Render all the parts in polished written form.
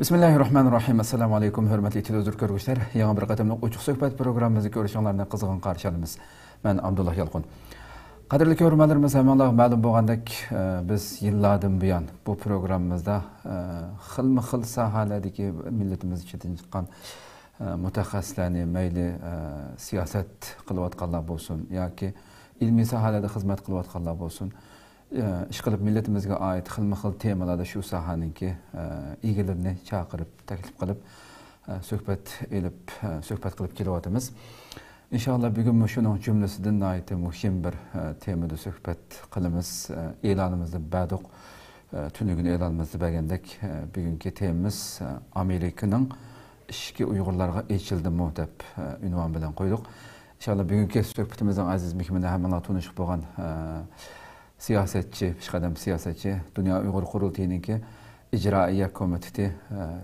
Bismillahirrahmanirrahim. Assalamu alaykum, hörmətli televizor görgüçler. Yana bir qadamlıq uçuq söhbət proqramımızı görüşənlərinə qızğın qarşılayırıq. Mən Abdullah Yalqın. Qadirli görmələrimiz həmənlər məlum bolğandək biz yıllardan buyan bu proqramımızda xilma-xil sahalardakı millətimiz üçün çıxan mutaxassislarni meyli siyasət qılıyatqanlar bolsun yoki ilmi sahalarda xizmət qılıyatqanlar bolsun. İş qilib milletimizga ait xilma-xil temalarda shu sohaninki egilarini chaqirib, taklif qilib suhbat qilib kelyapmiz. İnşallah bugün shuning jumlasidan ait muhim bir temada suhbat qilamiz. E'lonimizni badoq tunugun e'lonimizni bergandek bugungi temamiz Amerikaning ishki Uyg'urlarga echildimi deb unvon bilan qo'ydik. İnşallah bugungi suhbatimizning aziz mehmoni hammalar tanishib bo'lgan siyasetçi, pişkadem siyasetçi, Dünya Uygur Kurultayı'nınki İcraiye Komiteti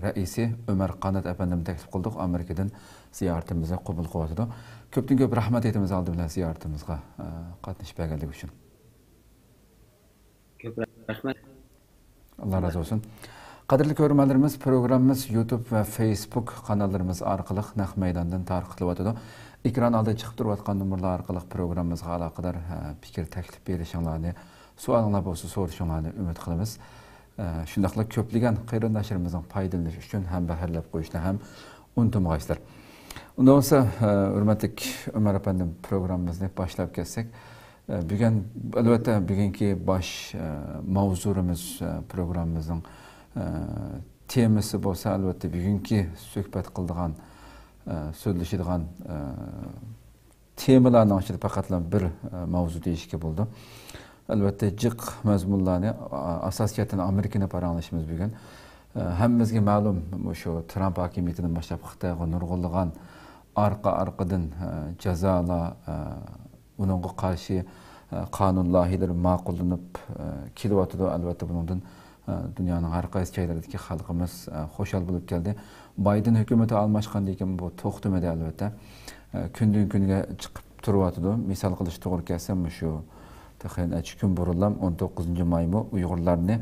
Reisi Ömer Kanat efendim teklif kıldık. Amerika'dan ziyaretimize kabul kıldı. Köptün köp rahmet etimiz aldı bile ziyaretimizde katılış belgelik için. Köp rahmet. Allah razı olsun. Kadirli görmelerimiz programımız YouTube ve Facebook kanallarımız arkalık Naq Meydan'dan tarqıtılıp ekran aldı çıkıp duruyatqan numaralar arkalık programımızga alaqadar fikir teklif berişinlarni, suallar bolsa soruşunlarni ümit qilamiz. Şundaqla köpligen qarindoshlarımızın foydalanishi uchun ham baharlab qo'yishni ham unutmaysizlar. Unda bo'lsa, hurmatli Ömer efendim programımızı başlab ketsak, bugun albatta bugungi bosh mavzurimiz programımızın temasi bo'lsa albatta bugungi suhbat qildigan so'zlashadigan temalarning ichida faqatla bir mavzu deyishga bo'ldi. Albatta jiq mazmunlarni asosiyatan Amerikani paranglashimiz bugun. Hammamizga ma'lum shu Trump hokimiyatidan boshlab Xitoyga nurg'unlagan arqa-arqadan jazolar, uningga qarshi qonun loyihalari ma'qullanib kelyapti. Albatta bundan dünyanın har qaysi joylaridagi xalqimiz xo'shal bo'lib keldi. Biden hukumati almashgandan keyin bu to'xtamadi albatta. Kundan kunga chiqib turyapti. Misol qilish to'g'ri kelsa, shu taxminan 2 kun burunlam 19-mayda Uyg'urlarni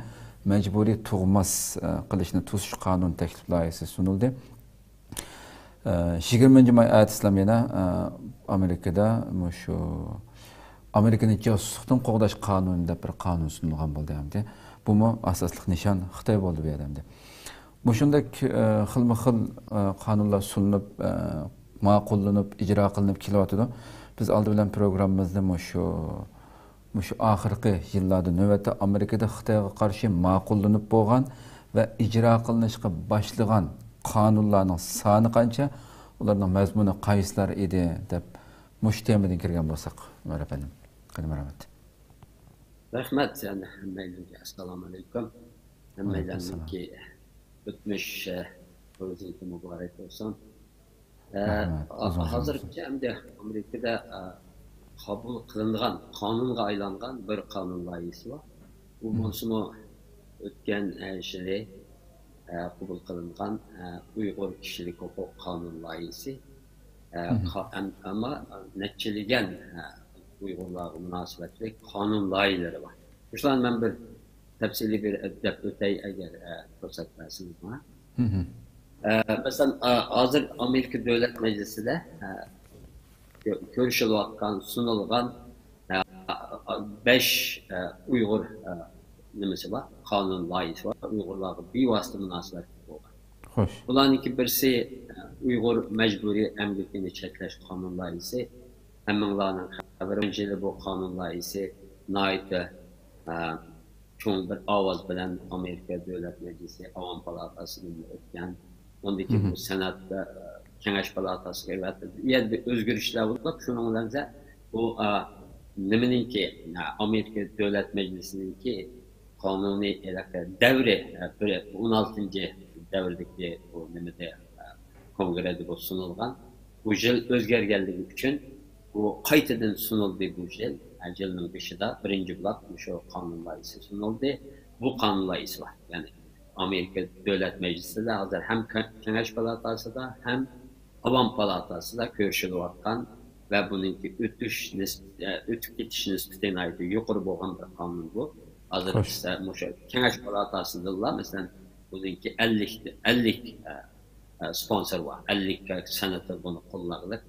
majburiy tug'mas qilishni to'sish qonun taklif loyihasi sunildi. 20-may ertasilam yana Amerikada shu Amerikani josuslikdan qo'g'dash qonuni deb bir qonun sunilgan bo'ldi hamda. Bu mu asaslık nişan Xitoy bo'ldi bu yerda. Bu shunday xilma-xil qonunlar sunilib, ma'qullanib, ijro qilinib kelyapti. Biz oldi bilan programmamizda shu oxirgi yillarda navbatda Amerikada Xitoyga qarshi ma'qullanib bo'lgan va ijro qilinishga boshlagan qonunlarning soni qancha, ularning mazmuni qaysilar edi deb mush temadan kirgan bo'lsak, efendim. Rahmat. Rahmet yani hammalarga assalomu alaykum. Hammalarga o'tmish ro'zasi muborak bo'lsin. Hozircha hamda Amerikada qabul qilingan, qonunga aylangan bir qonun loyihasi bor. Bu bo'lsa o'tgan yili qabul qilingan Uyg'ur kishilik huquq qonun loyihasi. Ama neçiligen Uyg'urlarga munosabatli qonun loyihalari bor. Shularni men bir tafsiliy bir deb o'tay agar fursat bersangiz. Masalan, hozir Amerika Davlat Majlisida ko'rishilayotgan, sunilgan 5 Uyg'ur nimasi bor, qonun loyihasi bor. Uyg'urlarga bevosita munosabatli bo'lgan. Xo'sh. Bularningki birisi Uyg'ur majburiy emgakini cheklash qonun loyihasi. Hammalarning xabari bu qonun loyihasi nayda cho'ng bir ovoz bilan Amerika Davlat Majlisi Avam palatasidan o'tgan. Ondaki bu senatda Kengash palatasiga va yerda o'zgarishlar bo'lib, shuning bilan bu nimaninki Amerika Davlat Majlisininki qonuniy davri 16-davrdagi bu nimada kongressda bu sunilgan. Bu yil o'zgarganligi uchun bu qaytadan sunildi bu yil. Yilning başida birinci blok şu qonun loyihasi sunildi. Bu qonun loyihasi var. Yani Amerika Davlat Majlisida hozir hem Kengash palatasida hem Avam palatasida ko'rishilayotgan va buningki o'tib ketish nisbati yuqori bo'lgan bir qonun bu. Hozir esa Kengash palatasida masalan bununki 50 sponsor var. 50 senator bunu kullanırlar.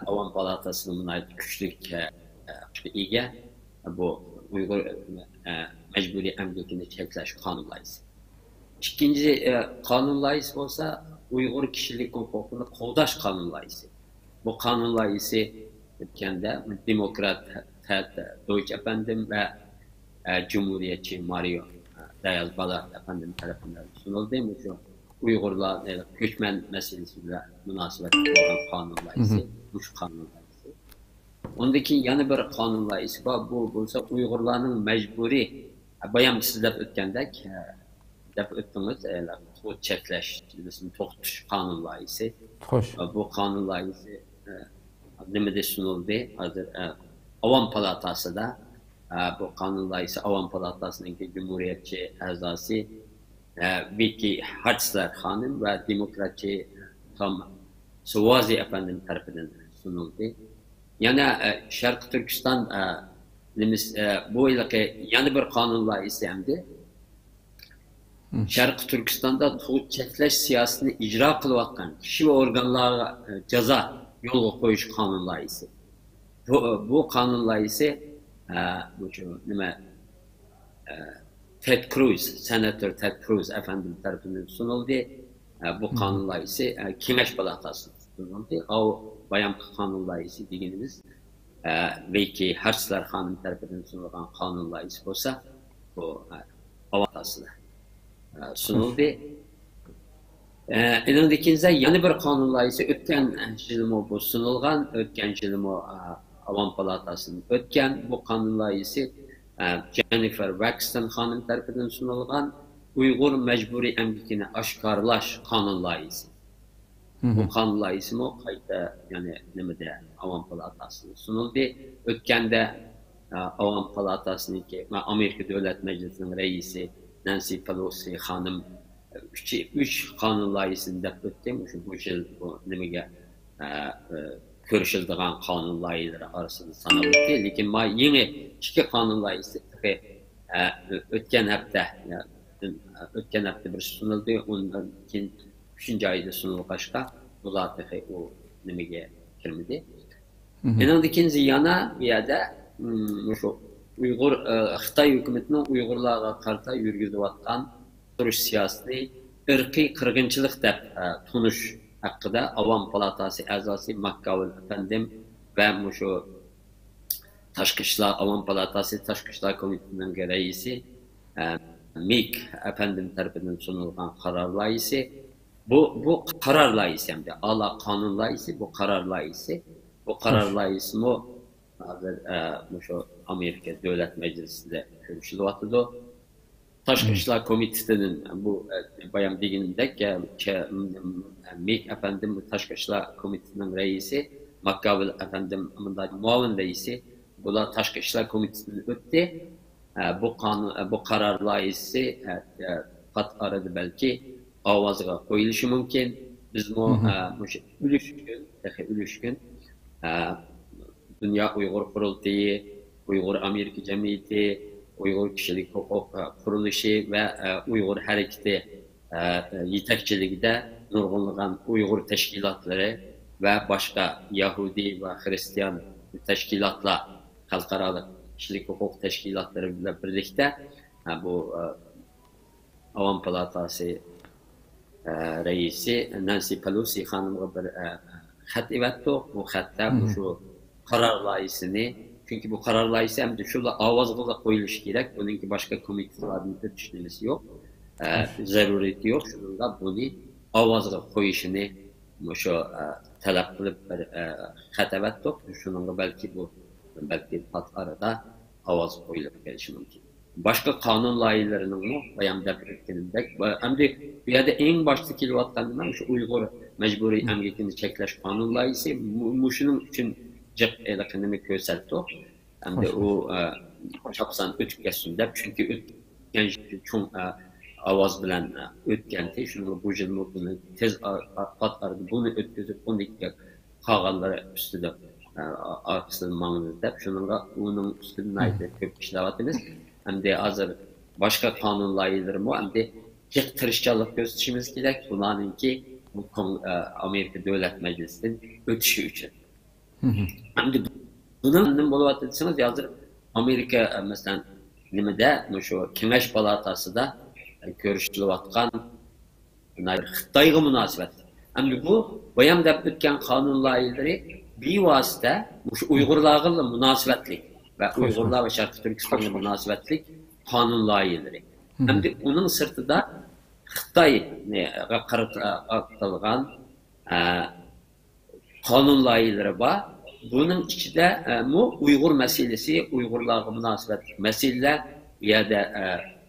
Avam Palatası'nın ait güçlük ege bu Uygur mecburi emgekini çekleş kanun layısı. İkinci kanun layısı olsa Uygur kişilik hukukunu kovdaş kanun layısı. Bu kanun layısı kendi Demokrat Deutsch efendim ve Cumhuriyetçi Mario Dayaz Balar efendim tarafından sunuldu mu şu Uygurlar göçmen meselesiyle münasebet olan kanun layısı, bu kanun layısı. Ondaki yanı bir kanun layısı var, bu olsa Uygurların mecburi, bayan sizler ötkendek, öttünüz, o çekleş, toxtuş kanun layısı. Hoş. Bu kanun layısı demede sunuldu, hazır Avam Palatası da, bu kanun layısı Avam Palatası'nın Cumhuriyetçi azası, Vicky Hartzler Hanım ve Demokratçı Tom Suvazi efendim tarafından sunuldu. Yani Şarkı Türkistan bu ilaki yeni bir kanunla istemdi. Şarkı Türkistan'da tuğut çekleş siyasetini icra kılıvatkan kişi ve organlara ceza yolu koyuş kanunla ise. Bu kanunla ise Ted Cruz, Senatör Ted Cruz efendim tarafından sunuldu. Bu kanunla ise Kimeş Palatası'nın sunuldu. O bayan kanunla ise dediğimiz Vicky Hartzler Hanım tarafından sunulan kanunla ise olsa bu avatasına sunuldu. Elindekinize yeni bir kanunla ise ötken yılımı bu sunulgan, ötken yılımı Avam Palatası'nın ötken bu kanunla ise Jennifer Waxton Hanım tarafından sunulgan Uygur mecburi emgikini aşkarlaş kanun layısı. Bu kanun layısı mı kayıtta yani nemede Avam Palatası'nın sunuldu. Ötkende Avam Palatası'nın ki Amerika Devlet Meclisi'nin reisi Nancy Pelosi Hanım 3 kanun layısını da öttim. Bu yıl bu nemege görüşüldüğün kanun layıları arasında sanıldı. Lakin ma yine 2 kanun layısı ötken hafta bir sunuldu. Ondan keyin 3. ayda sunulğaçqa bu zaten o nemege kirmedi. Enandikinci yana bir yerde şu Uygur Xitay hükümetinin Uygurlarga qarşı yürgüzüp atkan duruş siyaseti ırkı kırgınçılık dep tunuş hakkında Avam Palatası azası Makkavul efendim ve şu Taşkı İşler Avam Palatası Taşkı İşler Komitesi'nin reisi Mik efendim tarafından sunulan kararla ise bu kararla ise hem de ala kanunla ise bu kararla ise bu kararla ise şu Amerika Devlet Meclisi'nde görüşülü atıdı. Taşkı İşler Komitesi'nin bu bayan bilginde Mik efendim Taşkı İşler Komitesi'nin reisi Makkavul efendim muavin reisi bu da Taşkı İşler Komitesi'nin ötti. Bu kararla ise kat aradı belki avazga koyuluşu mümkün. Biz bu ülüşkün Dünya Uygur Kurultayı, Uygur Amerika Cemiyeti, Uygur Kişilik Hukuk Kuruluşu ve Uygur Hareketi yetekçiliğinde nurgulluğun Uygur teşkilatları ve başka Yahudi ve Hristiyan teşkilatla halkaralık kişilik hukuk teşkilatlarıyla birlikte bu Avam Palatası reisi Nancy Pelosi Hanım'a bir xat evetdi. Bu xatda şu karar layısını çünkü bu karar layısı hem de şurada avazla koyuluş gerek. Bununki başka komitelerin düşünmesi yok. Zaruriyeti yok. Şurada bunu avazla koyuşunu şu talep kılıp bir xat evetdi. Şununla belki pat arada avaz koyulup gelişi mümkün. Başka kanun layılarının mı bayan depriklerinde hem de bir yerde en başta kilovatlarından şu Uygur mecburi emgekini çekleş kanun layısı şunun için cep ekonomik gösterdi. Hem de o çapsan ötkesinde çünkü çok avaz bilen ötkenti şunu bu yıl bunu tez pat aradı bunu ötküzüp onu kağanları üstüde arkasının manında şununla onun üstüne ait köp işlevatımız hem de hazır başqa qonun loyihalari bor. Endi jiq tirishchanlik ko'rsatishimiz kerak. Bularninki bu Amerika Davlat Majlisidan o'tishi uchun. Endi bundan nima bo'lyapti desangiz, hozir Amerika masalan nimada, shu Kengash palatasida ko'rishilayotgan Xitoyga munosabat. Endi bu bayam deb o'tgan qonun loyihalari bevosita shu Uyg'urlarga munosabatli va Uyg'urlar va Sharqiy Turkistonga munosabatli qonun loyihalari. Endi uning sirtida Xitoyga qaratilgan qonun loyihalari bor. Bunun içinde Uygur meselesi, Uygurlarga münasebetli meseleler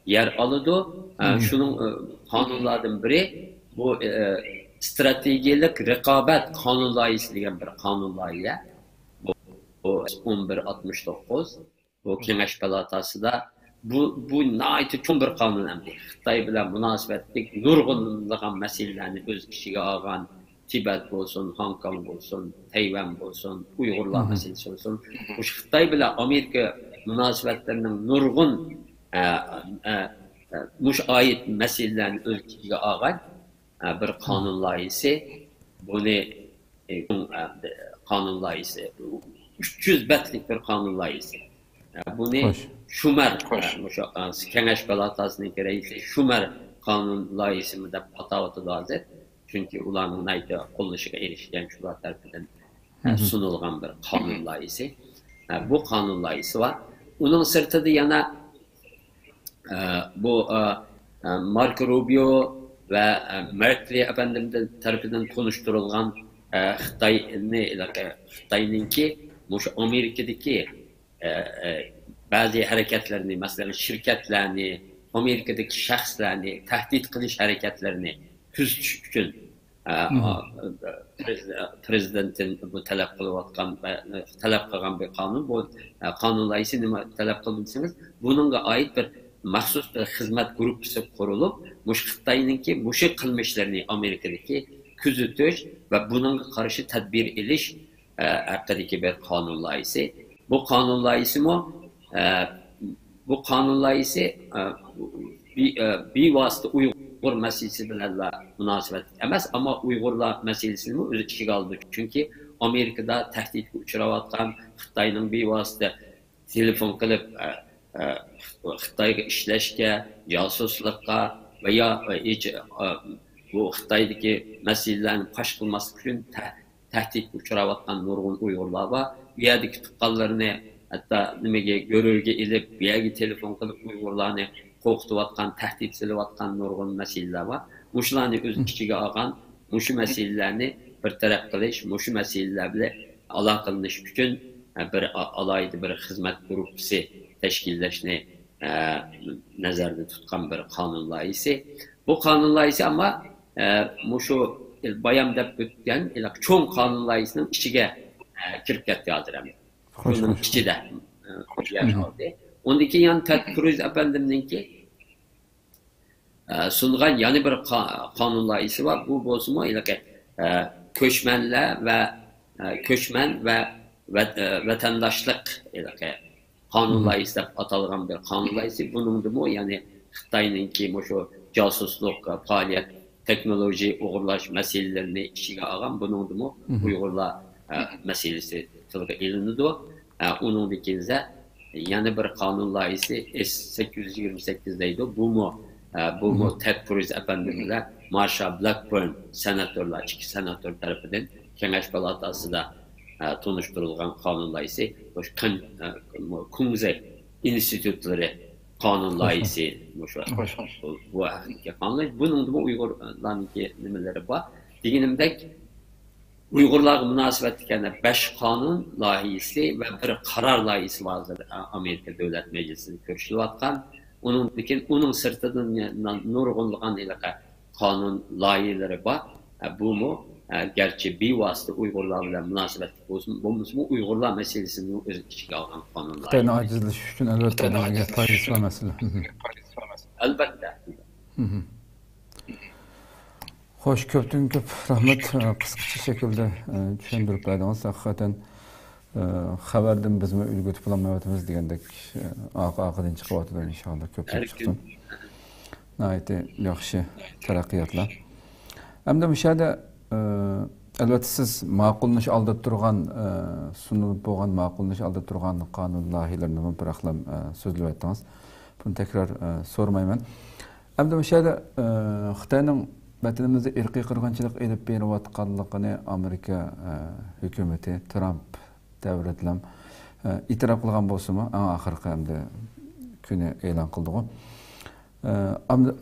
yer alıyordu. Şunun kanunlardan biri bu stratejik rekabet kanun layihisi diyen bir kanun layihi. Bu 1169. Bu Kengaş Palatası da bu naiti çok bir kanun emdi. Xitay bilen münasebetli nurgunluğun meselelerini öz kişiye ağan Tibet olsun, Hong Kong olsun, Tayvan olsun, Uygurlar meselesi olsun. Bu Xitay bile Amerika münasebetlerinin nurgun muş ait meselelerini ülkeye ağan bir kanun layihisi. Bunu kanun layihisi. 300 betlik bir kanun layihisi. Bunu Şumer, Kengaş Palatası'nın reisi Şumer kanun layihisi mi de patavatı lazım. Çünkü ulanın neydi qollaşıga erişken şular tarafından sunulgan bir kanun layihisi. Bu kanun layihisi var. Onun sırtında yana bu Marco Rubio ve Merkley efendimden tarafından konuşturulgan Xitay'ninki Amerika'daki bazı hareketlerini, mesela şirketlerini, Amerika'daki şahslarını tehdit kılış hareketlerini tüzüş için prezidentin bu talep kılan bir kanun. Bu kanun layihisi nima talep kılmışsınız? Bununla ait bir mahsus bir hizmet grubu kurulup, Xitay'ninki muşu kılmışlarını Amerika'daki küzütüş ve bununla karşı tedbir ediş hakkındaki bir kanun layihisi. Bu kanun layihisi bu kanun layihisi bir vasıta Uygur meselesi bilen münasebet emas, ama Uygurlar meselesini öz içine aldı. Çünkü Amerika'da tehdit uçuravatkan Xitay'nın bir vasıta telefon kılıp Xitay'a işleşke, casuslıkka veya bu Xitay'daki meselelerini paş kılması için tehdit uçuravatkan nurgun Uygurlar var. Bir yerdeki tıkkallarını hatta görürge ilip bir yerdeki telefon kılıp Uygurlarını korkutuvatkan, tehdit silivatkan nurgun meseleler var. Muşlarını öz içine ağan, muşu meselelerini bir taraf kılış, muşu meselelerle alakalanış için bir alaydı bir hizmet grubu teşkilleşini nazarda tutkan bir kanun layihisi. Bu kanun layihisi ama muşu bayam dep ötken çoğun kanun layihisinin içine kirip ketdi hazır hem. Bunun içinde yer aldı. Ondaki yan Ted Cruz efendiminki sungan yani bir kanun layihisi var. Bu bozma köşmen ve vatandaşlık kanun layihisi atalgan bir kanun layihisi. Bunun da mu yani Xitay'ninki şu casusluk, faaliyet, teknoloji, uğurlaş meselelerini işine ağam. Bunun da mu Uygurlar meselesi tılga ilinidi. Onun dikinizde yani bir kanun layihisi S828'deydi. Bu mu Ted Cruz efendimizle Marsha Blackburn senatörler, iki senatör tarafından Kengaş Palatası'da tanıştırılgan kanun layihisi. Kungze İnstitütleri kanun layihisi. Bu kanun. Bunun da Uygurların nimeleri var. Diginimdek Uygurlarga münasebetlikene 5 kanun layihisi ve bir karar layihisi vardır Amerika Devlet Meclisi'nin görüşülatkan. Onun sırtından nurgunluğun ilaka kanun layihileri var. Bu mu? Gerçi bir vasıta Uygurlarla münasebetlik olsun. Bu mu Uygurlar meselesinin öz içine alan kanun layihileri. Xitay'ın acizleşiş için elbette Paris var mesela. Elbette. Hoş, köptün köp rahmet, kısıkça şekilde düşündürüp verdiniz. Hakikaten xabardan bizmi ulgutib olmayotimiz degandek aqıdan chiqyapti inshaalloh ko'pchilik chiqsin. Nayte yaxshi taraqqiyotlar. Hamda bu yerda albatta siz ma'qullanish oldida turgan sunilib bo'lgan ma'qullanish oldida turgan qonun loyihalarini bir aqlam so'zlayotdingiz. Buni takror so'ramayman. Hamda bu yerda Xitoyning vatanimizda irqiy qirg'inchilik elib berayotganligini Amerika hukumati Trump davlatlam e'tirof qilgan bo'lsa-mu, eng oxirgi hamda kuni e'lon qildi.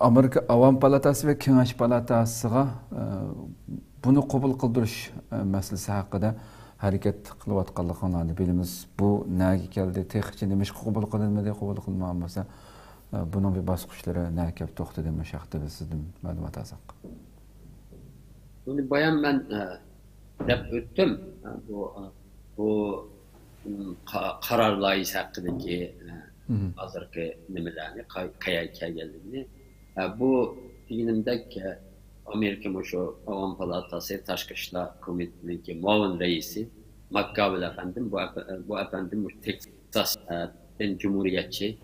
Amerika Avam Palatasi ve Kengash Palatasiga bunu qabul qildirish masalasi haqida harakat qilayotganligini bilamiz. Bu nega keldi? Texnik nimish qabul qilinmadi, qabul qilinmasa bunun bir bosqichlari nega kelib to'xtadi demoq haqida sizdan ma'lumot olsak. Bunu bayan ben deb o'tdim. Bu karar layihasi haqidagi hozirgi nimalarni qayerga kelganligini bu filmdek Amerika şu Avam Palatası Tashqi ishlar komitetining muavin raisi McGovern efendim bu efendim Texas'ın cumhuriyetçi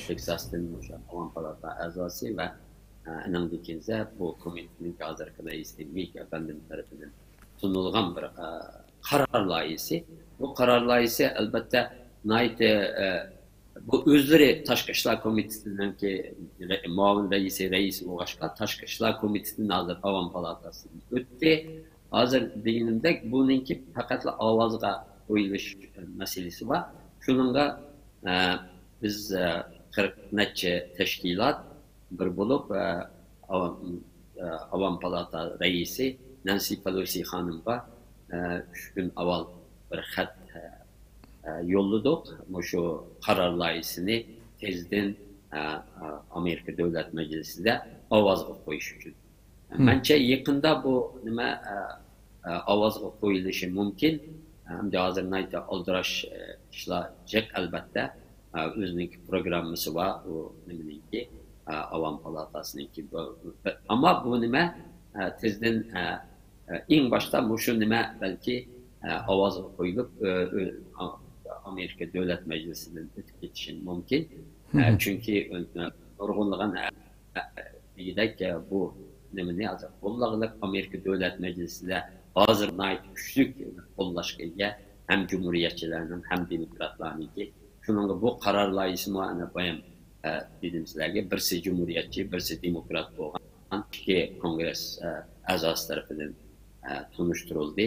Texas'ın Avam Palatası azası ve inandıkınca bu komitenin hozirgi raisi Mick efendim tarafından sunulgan bir karar layihasi. Bu karar layihasi elbette bu özleri Tashqi ishlar komitetining muavin reisi bo'lg'ashqa Tashqi ishlar komitetining hozir Avam Palatasidan o'tdi. Hozir deganimdek buningki faqat ovozga qo'yilish masalasi bor. Shuningga biz 40 necha tashkilot bir bo'lib Avam Palatasi reisi Nancy Pelosi xonimga 3 kun avval bir xat yolladık. Şu karar layihasini tezden Amerika Devlet Meclisi'nde avazga qo'yish uchun. Bence yakında bu nima avazga qo'yilishi mumkin. Hamda hozir nayta oldirash ishlayacak albatta. O'zining programmasi va u nimaniki Avam Palatasınınki. Ama bu nima tezden eng başta şu nima belki avazga qo'yilib Amerika Devlet Meclisi'nin ötüp geçişin mümkün. Çünkü nurgunluğun bu nemini azı kollağılık Amerika Devlet Meclisi'de hazır nait güçlük kollaşkıya hem cumhuriyetçilerinin hem demokratlarının ki şunun bu karar layihası muayene bayan dediğimizlerge birisi cumhuriyetçi, birisi demokrat olan ki kongres azası tarafından tunuşturuldu.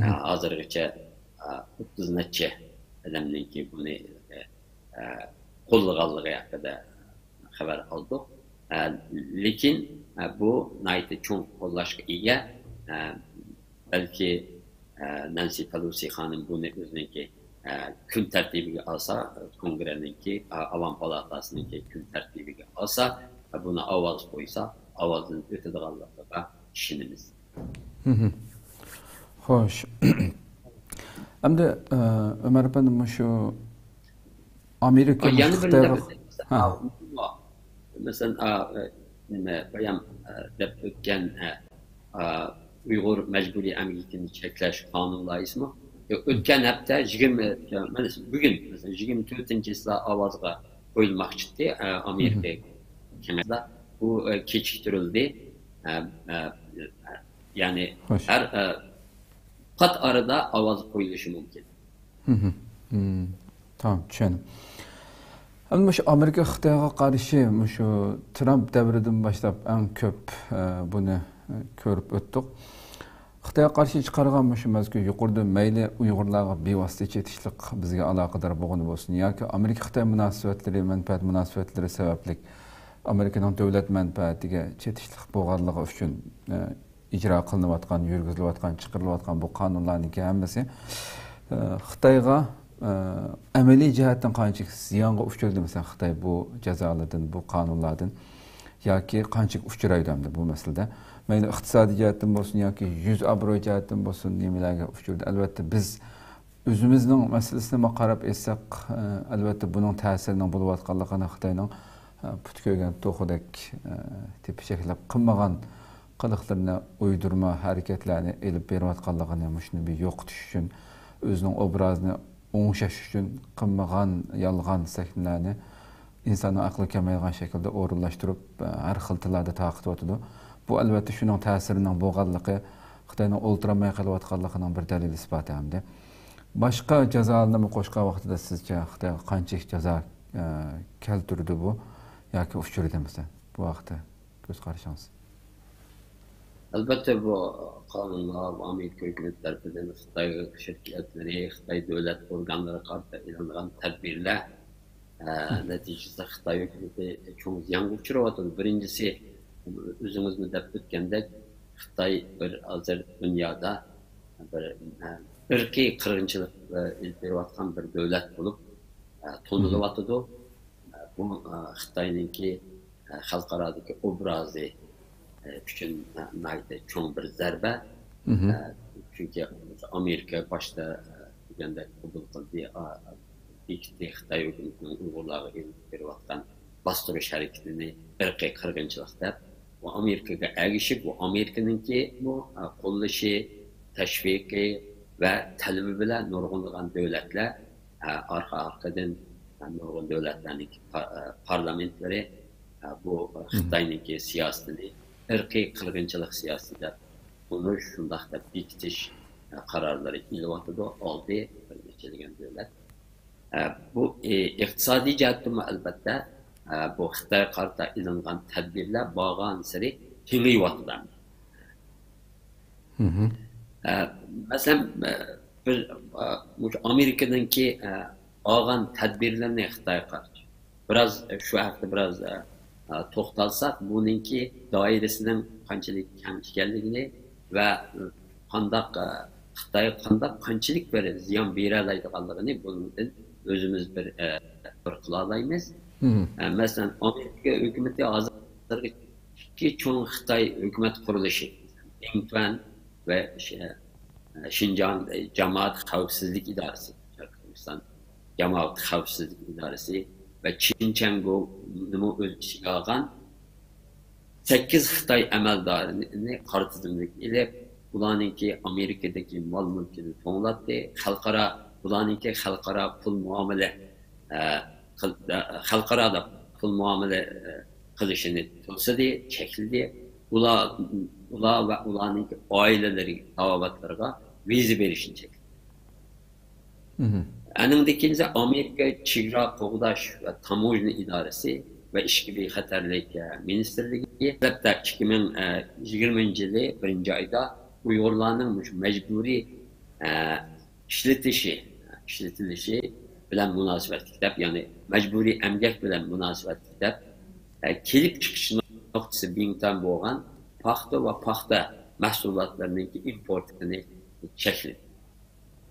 Hazırgıca 30 neçe adamınki bunu qo'llaganligi haqida xabar oldik. Lekin bu nayta cho'ng qo'llashga ega. Balki Nancy Pelosi xonim buni o'ziniki kun tartibiga olsa, kongressninki Avam Palatasininki kun tartibiga olsa, buni ovoz qo'ysa, ovozdan o'tadiganligiga ishonamiz. Xo'sh. Hamda Ömer efendim şu Amerika mesela bayan deb o'tgan Uyg'ur majburiy emgakini cheklash qonun loyihasi o'tgan hafta 20 bugün mesela 24-sida ovozga qo'yilmoqchi Amerika Kanada bu kechiktirildi. Yani her kat arada ovoz qo'yilishi mumkin. Tamam, tushundim. Ama şu Amerika Xitoyga qarshi şu Trump davridan boshlab eng ko'p buni ko'rib o'tdik. Xitoyga qarshi chiqargan şu mazkur yuqorida mayli Uyg'urlarga bevosita chetishlik bizga aloqador bo'lgan bo'lsin yoki Amerika Xitoy munosabatlari, manfaat munosabatlari sababli Amerikaning davlat manfaatiga chetishlik bo'lganligi uchun icra qilinayotgan, yurgizilayotgan, chiqarilayotgan bu qonunlarning hammasi Xitoyga amaliy jihatdan qancha ziyonga uchraydi mesela Xitoy bu jazolardan, bu qonunlardan yoki qancha uchraydi hamda bu masalada. Mayli iqtisodiy jihatdan bo'lsin yoki yuz obro' jihatdan bo'lsin nimalarga uchraydi. Albatta biz o'zimizning masalasini qarab etsak, albatta buning ta'sirining bo'layotganligini Xitoyning put ko'rgan to'xidek tepishaklar qilmagan qiliqlarni uydurma hareketlerini elib berayotganligini shuni bir yo'qotish uchun özünün obrazını oňşaş üçin qymmagan, yalgan sähnelerni insanyň akly kemeýän şekilde orunlaşdyryp her xil tillarda takyp etdi. Bu albatta şunyň täsiriniň bogallygy, Xitaynyň ultramay kalyp atganlygynyň bir delil ispaty hamdy. Başka jazalarny goşgan wagtda sizce Xitay kançyk jaza keltirdi bu yoki uçurdu mesela bu wagtda göz garaşyňyz? Elbette bu kanunlar Amerika hükümeti tarafından Xitay şirketleri, Xitay devlet organları karşı ilanlanan tedbirler neticesinde Xitay hükümeti çok ziyan uçuravatdı. Birincisi özümüz müddet ötkende Xitay bir hazır dünyada bir ırkî kırgınçılık ilip berýän bir devlet bolup tonulawatydy. Bu Xitaynyňki halkaradaki obrazy üçün çoğun bir zerbe. Çünkü Amerika başta degende kabul kıldı. İlk Xitay hükümetinin Uygurlara elip berýän bastırış hareketini ırkî kırgınçılık dep bu Amerikaga ägişip bu Amerikanınki bu kollaşy, teşviki ve talebi bilen nurgunlagan devletler arkadan nurgun devletlerinin parlamentleri bu Xitaynyňki siyasetini ırkî kırgınçılık siyaseti bunu şundaq da bekitiş kararları ilwatydy aldy bir neçe devlet. Bu iqtisadi jihatdan elbette bu Xitay karta ilingan tedbirler bağan seri kengeywatydy. Mesela bir Amerika'daki ağan tedbirlerine Xitay karşı biraz şu hafta biraz toxtalsak bununki dairesinin qançalik keng ekanligini ve Xitay qançalik bir ziyan beralaydiganligini bundan özümüz bir qila alaymiz. Mesela Amerika hükümeti hazırki çoğun Xitay hükümet kuruluşu Engtuan ve Şinjan Cemaat Xavfsizlik İdaresi, Türkmenistan Cemaat Xavfsizlik İdaresi ve Çinçengo nimo öz işiga algan 8 Xitay emeldaryny qartydymlyk ile bularnynki Amerikadaki mal mülkini toňlatdy. Bularnynki halkara pul muamele halkarada pul muamele kılışını tutsadı, çekildi. Ular ve ularnynki aileleri, tavabatlarga vize berişini çekildi. Anındakincə Amerika Çigra Qoğdaş ve Tamojna İdaresi ve İşki Xəterlik Ministerliği hatta 2020-ci ýyly 1-nji ayda Uygurlarning mecburi işletilişi bilen münasebetli dep, yani mecburi emgek bilen münasebetli dep kelip çıkış noktası biňten bolgan paxta ve paxta mahsulatlarının importunu çekildi.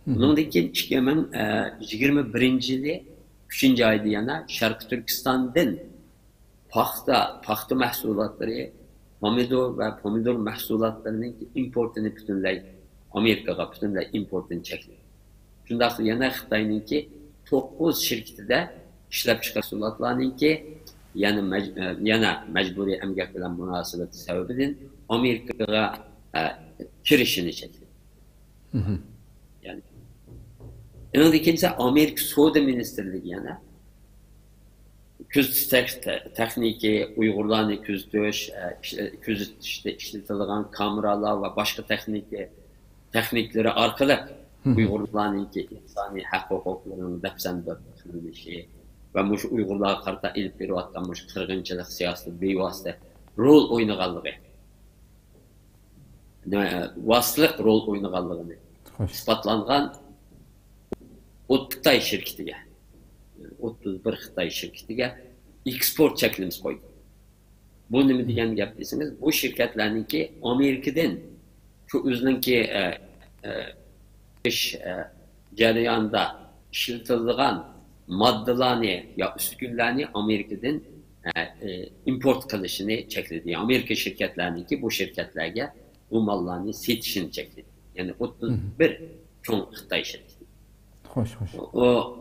Bununki 2021-nji ýyly 3-nji aýda yana Şarkı Türkistan'dan paxta mahsulatları, pomidor ve pomidor mahsulatlarının importunu bütünley Amerikaga bütünley importunu çekildi. Şundaq yana Xitaynyňki 9 şirketide işlep çıkan mahsulatlarnınki yana mecburi emgek bilen münasebeti sebebiden Amerikaga kirişini çekildi. Yani ikincisi Amerika Soda Ministerliği yana küz tekniki, Uygurlarni küzdöş, küz işletilgan kameralar ve başka teknikleri arkalı Uygurlarnınki insani hak hukuklarının depsende kılınışı ve muş Uygurlar karta ilip berýän muş kırgınçılık siyaseti beýwasta rol oynaganlygy. Waslyk rol oynaganlygyny ispatlangan 30 Xitay şirketiga, 31 Xitay şirketiga eksport çekilimiz koydu. Bu nima degan gap deseniz, bu şirketlarningki Amerikadan şu özününki iş jarayonida işletilgan maddelarni ya üskünlerini Amerikadan import kılışını çekildi. Amerika şirketlerindeki bu şirketlerge bu mallarını setişini çekildi. Yani 31 çoğun Xitay şirketi. Hoş. O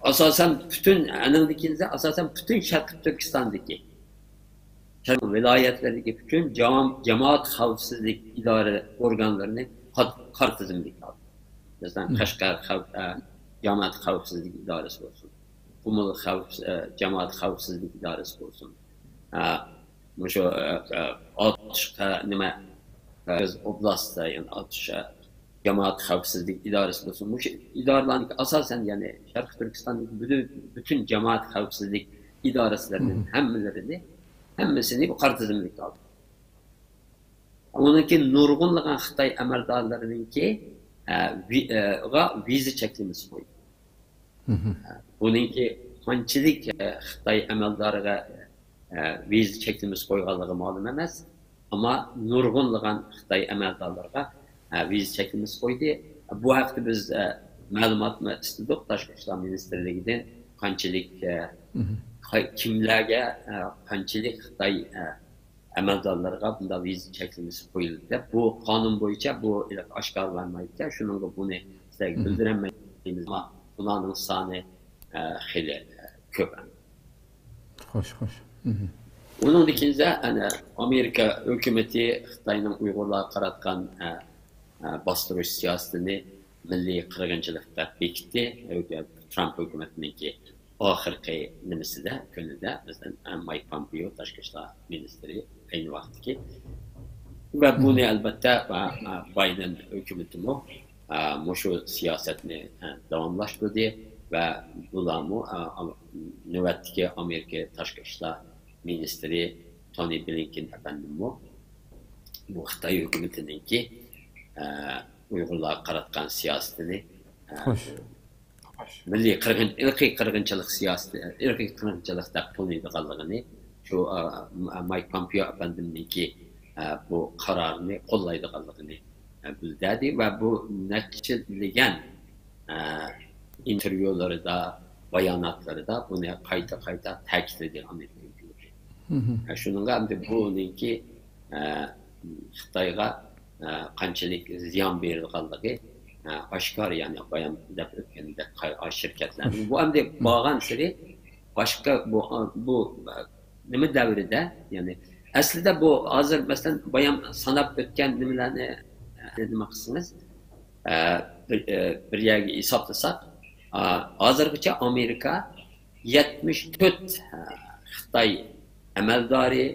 asasen bütün anındakiňizde asasen bütün Şarkı Türkistan'daki vilayetlerdeki bütün cemaat xavfsizlik idare organlarını kar tizimlik aldı. Mesela Kaşgar Cemaat Xavfsizlik İdaresi olsun. Kumul Cemaat Xavfsizlik İdaresi olsun. Şu Atışka nime Oblast'ta yani Atışka Cemaat Xavfsizlik İdaresi olsun. Bu idareler asasen yani Şarkı Türkistan'daki bütün Cemaat Xavfsizlik İdareslerinin hemmesini bu kar tizimlik aldı. Onunki nurgunluğun Xitay əməldarlarınınki vize çekilmesi koydu. Onunki qançilik Xitay əməldarıga vize çekilmesi koyğanlığı malum emas. Ama nurgunluğun Xitay əməldarlarına vize çekilmesi koydu. Bu haqda biz məlumat mı istedik Tashqi ishlar ministerligidan qançilik kimlarga qanchalik Xitoy amaldorlariga bunday viza cheklamasi qo'yildi. Bu qonun bo'yicha bu oshkorlanmaydi. Shuningga buni sizlarga bildirmaymiz, ammo bularning soni xeyli ko'p. Xo'sh, xo'sh. Onun ikincisi Amerika hükümeti Xitoyning Uyg'urlarga qaratgan bostirish siyosetini milliy qirg'inchilikda bekitdi. Trump hükümetininki oxirgi nimasida kunida bizdan Mike Pompeo tashqi ishlar ministri ayni vaqtdagi va buni albatta Biden hükümeti shu siyosatni davomlashtirdi va bularni navbatdagi Amerika tashqi ishlar ministri Tony Blinken efendim bu Xitoy hükümetininki Uyg'urlarga qaratgan siyosetini milliy irqiy qirg'inchilik siyosati, irqiy qirg'inchilik deb to'laydiganligini shu Mike Pompeo efendimniki bu qarorni qo'llaydiganligini bildirdi va bu nechilagan intervyularida, bayonotlarida buni qayta ta'kidladi Amerika hükümeti. Shuningga ham buniki Xitoyga qanchalik ziyon berilganligi aşkar yani bayan deb o'tganda şirketlarning bu hamda borgan siri boshqa bu nima davrida yani aslida bu hozir masalan bayan sanab o'tgan nimalarni nima qilsangiz bir yerga hisoblasak hozirgacha Amerika 74 Xitoy amaldori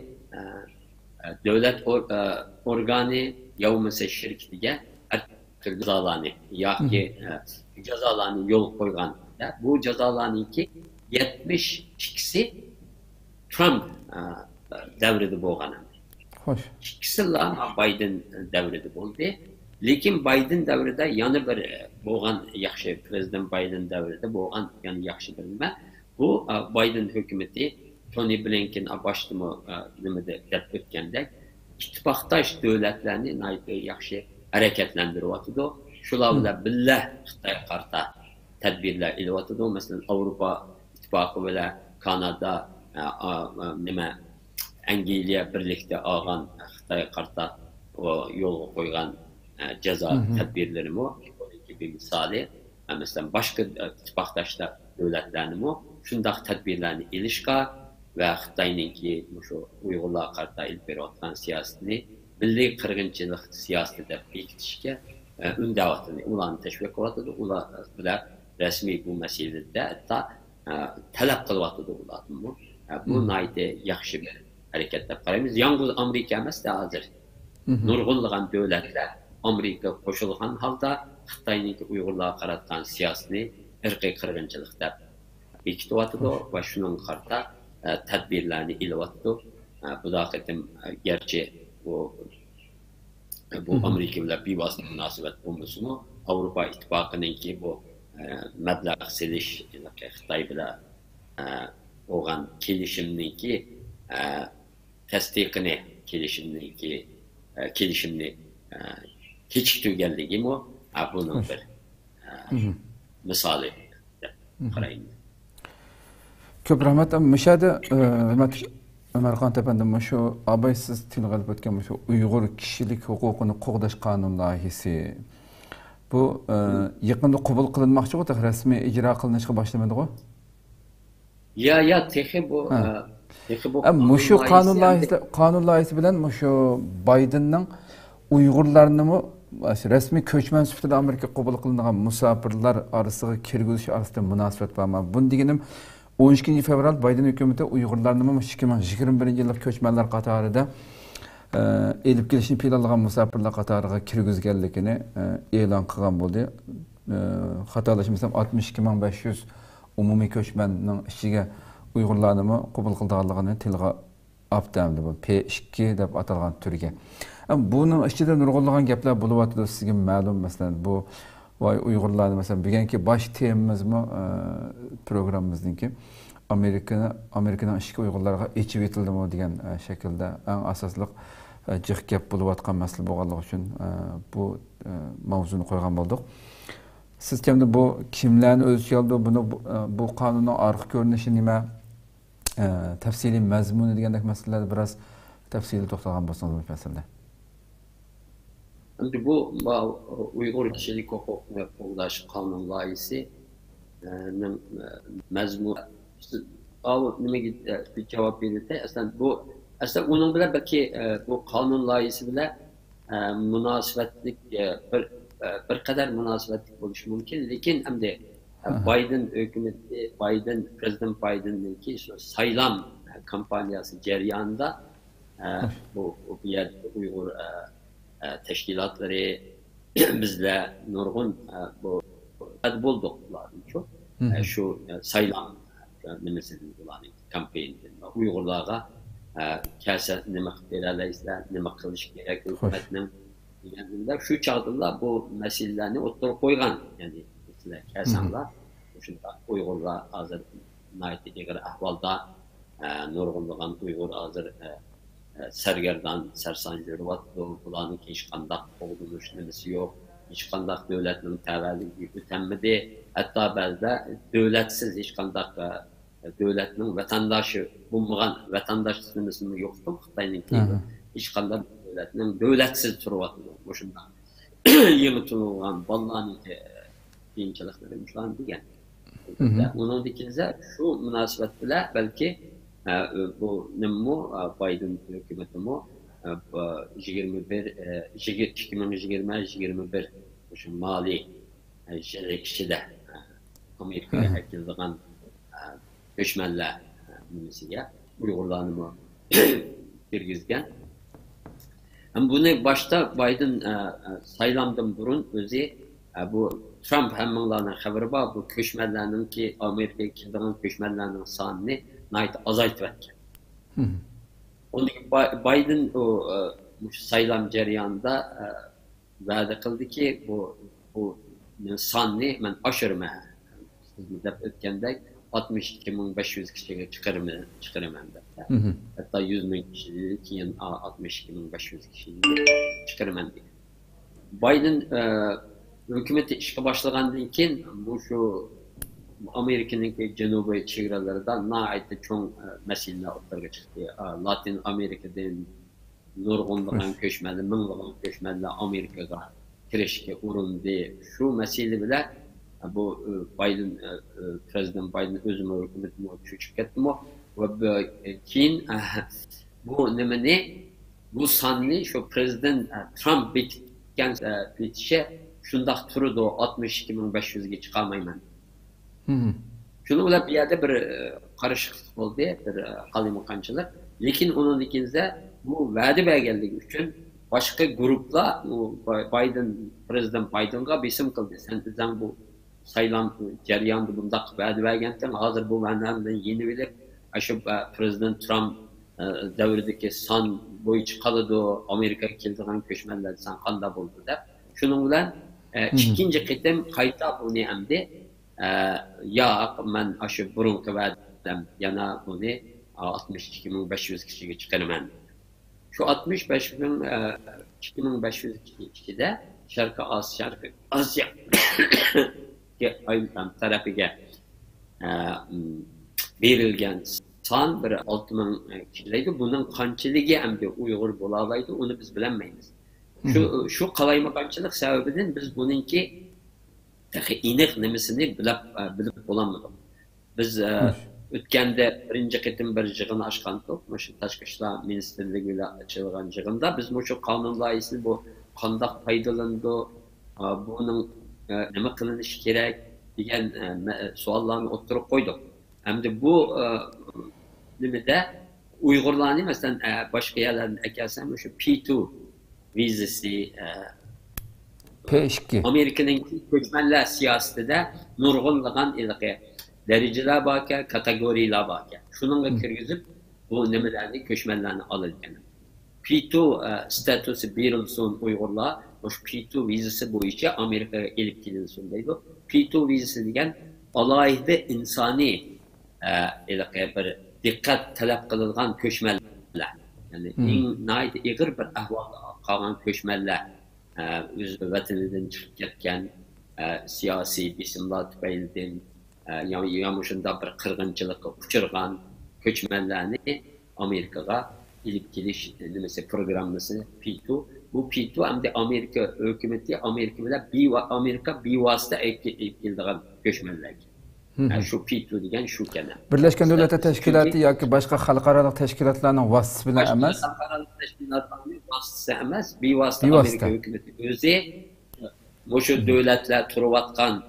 davlat organi yo'lmasa shirkatiga cezalarını yoki cezalarını yol koygan bu cezalarınki 72'si Trump devrede bo'lgan. Xo'sh. İkisi Biden devrede bo'ldi. Lekin Biden devrede yana bir bo'lgan yaxshi prezident Biden devrede bo'lgan yani yaxshi bilma. Bu Biden hükümeti Tony Blinken başlama nimada deb o'tgandek ittifoqdosh davlatlarni yaxshi hareketlendiriyotidi. Shular bilan billah Xitoy qarta tadbirlar ilyotidi. Masalan, Avrupa ittifoqi bilan Kanada, Angliya birlikda olgan Xitoy qarta yo'lga qo'ygan jazo tadbirlari bir misali. Masalan, boshqa ittifoqdoshlar davlatlarni shunday tadbirlarni ilishga va Xitoyninki shu Uyg'urlar qarta ilib berayotgan siyosatini milliy qirg'inchilik siyosatida bekitishga undayotdi. Ularni tashviq qilyotdi. Ular bilan rasmiy bu masalada hatto talab qilyotdi ularni. Bu nayda yaxshi bir harakat deb qaraymiz. Yalnız Amerika emasda hozir. Nurg'unlagan davlatlar Amerika qo'shilgan holda Xitoyning Uyg'urlarga qaratgan siyosatini irqiy qirg'inchilik deb bekityotdi va shuning qarta tadbirlarni ilyotdi. Bu daqiqatim gerçi bu Amerika bilan bevosita munosabat bo'lmasa-mu Avrupa ittifoqininki bu mablag' selish Xitoy bilan bo'lgan kelishimniki tasdiqini kelishimni kechiktirganligi buning bir misoli deb qaraymiz. Ko'p rahmat. Mishada Ömerxon efendim şu abaysiz tilg'alib o'tgan şu Uyg'ur kishilik huquqini qo'g'dash qonun loyihasi bu yaqinda qabul qilinmoqchi o'ta rasmiy ijro qilinishga boshlamadi-ku? Ya texi bu şu qonun loyihasi bilan şu Bidenning Uyg'urlarni rasmiy ko'chman sifatida Amerika qabul qilingan musofirlar orasiga kirgizilish orasida munosabat bormi? Buni deganim 12 fevral Bayden hukumati Uyg'urlarni 2021 yillik ko'chmanlar qatorida elib kelishni planlagan musofirlar qatoriga kirgizganligini e'lon qilgan bo'ldi. Xatolashmasam 62500 umumiy ko'chmanning ichiga Uyg'urlarni qabul qilganligini tilga oldi. Bu P2 deb atalgan turga. Bunun ichida nurg'unlagan gaplar bo'lyapti, sizga ma'lum. Masalan, bu voy Uyg'urlarni masalan bugungi bosh temamizmi programmamizniki Amerikaning ishki Uyg'urlarga echib etildimi degan shaklda eng asosli jiq gap bo'layotgan masala bo'lganligi uchun bu mavzuni qo'ygan bo'ldik. Siz kimda bu kimlarni o'z ichiga oldi, buni bu qonunning orqa ko'rinishi nima, tafsiliy mazmuni degandek masalalarda biroz tafsiliy to'xtalgan bo'lsangiz bu masalada. Şimdi bu Uygur Kişilik Hukuk ve Kurulaş Kanun layihəsinin məzmunu bir cevap verirdi. Aslında onun bile belki bu kanun layihəsi bile münasibetlik bir kadar münasibetlik oluşu mümkün. Lakin hem de Biden hükümeti, President Biden'ın ki saylam kampanyası ceryanında bu bir yerde Uygur teşkilatları bizle nurgun bu bulduklar çok şu sayılan meselesi olan kampanyada Uygurlarga kelse nima verirler, nima qilish kerak hükümetinin yanında şu çağdalar bu meselelerini ortaya koygan yani mesela kelsanlar şunda Uygurlar hazır nayetiger ahvalda nurgunlagan Uygur hazır sergerdan sersancı ruvatlı bulanın ki hiç kandak olduğunuz nemesi yok. Hiç kandak devletinin təvəllüdü ötənmədi. Hatta bazda devletsiz hiç kandak devletinin vatandaşı bulmağan vatandaş nemesinin yoktu. Xitayning hiç kandak devletinin devletsiz ruvatlı boşunda. Yeni tunulgan ballanın kiyinçilikleri müşlan degen. Onun dikinizde şu münasebet bile belki bu nemu Biden hükümeti mu 2020-21 mali kişide Amerika'ya ekildiğin göçmenler nimesiye Uygurlarını girgizgen. Bunu başta Biden saylamdan burun özü bu Trump hemminlarına haberi var bu göçmenlerin ki Amerika'ya ekildiğin göçmenlerin sanını nait azaltmak. Onun Biden o sayılan ceryanında vədə qıldı ki bu sanni mən aşırma sizdə ötkəndə 62.500 kişiyə çıxırım da. Hatta 100.000 kişilik keyin 62.500 kişilik çıxırım da. Biden hükümeti işe başlagandan keyin bu şu Amerika'nın Cenubi çevrelerinde naite çok meseleler ortaya çıktı. Latin Amerika'dan nurgunluğun köşmeli, minliğin köşmeli Amerika'ya kirişke urundu. Şu mesele bile bu Biden, President Biden özümü hükümetini küçük etti mi? Ve Çin bu nemeni bu sanni şu President Trump bitişe şundak turu da 62.500'e çıkarmayman. Şunu bile bir yerde bir karışıklık oldu, bir kalimakançılık. Lakin onun ikinizde bu vədi belgeldiği için başka grupla President Biden'a besim kıldı. Sen bu sayılan ceryandı bunda vədi belgelden hazır bu benden yeni bilip aşı President Trump devredeki san boyu çıkalıdı Amerika kildiğin köşmenler san kanda buldu da. Şunun bile ikinci kıtım kayıta bu ne emdi? Ya ben aşı burunku verdim yana bunu 62.500 kişiye çıkarım. Şu 65.500 kişide Şarkı Asya tarafıga verilgen san bir 6.000 kişideydi. Bunun kançılığı hem de Uygur bulalaydı. Onu biz bilemeyiz. Şu kalaymakançılık sebebinden biz bununki iniq nimesini bilip bulamadık. Biz ötkende birinci qitim bir yığın açqandık. Tashqi ishlar ministerligiyle açılgan yığında biz bu kanun layihəsini bu qandoq foydalanadi, buning nima qilinishi kerak degan savollarni o'tirib qo'ydik. Hamda bu nimada Uyg'urlarni masalan boshqa yerlardan akasam o'sha P2 vizasi P2 Amerika'nın göçmenler siyasetinde nurgulluğun ilgi dereceler bakar, kategoriler bakar. Şununla kirgizip bu nemelerini, göçmenlerini alırken. P2 statüsü verilsin Uygurlar, o P2 vizesi boyunca Amerika'ya gelip gidilsin deydi. P2 vizesi degen alayda insani ilgi bir dikkat talep kılıngan göçmenler. Yani naydı igir bir ahvalda kalan göçmenler. Öz vatanidan chiqib ketgan siyosiy bisimlar tufaylidan yamushunda bir qirg'inchilikqa uchirgan ko'chmanlarni Amerikaga ilib kelish nimasi programmasi P2. Bu P2 hamda Amerika hukumati Amerika bilan Amerika bevosita ilib kelgan ko'chmanlar. Şu P2 degan shu kana. Birleşken Devletler Teşkilatı yoki boshqa xalqaro tashkilotlarning vasitasi bilan emas. Xalqaro tashkilotlarning vasitasi emas, bevosita Amerika hukumati o'zi mushu davlatlar turayotgan,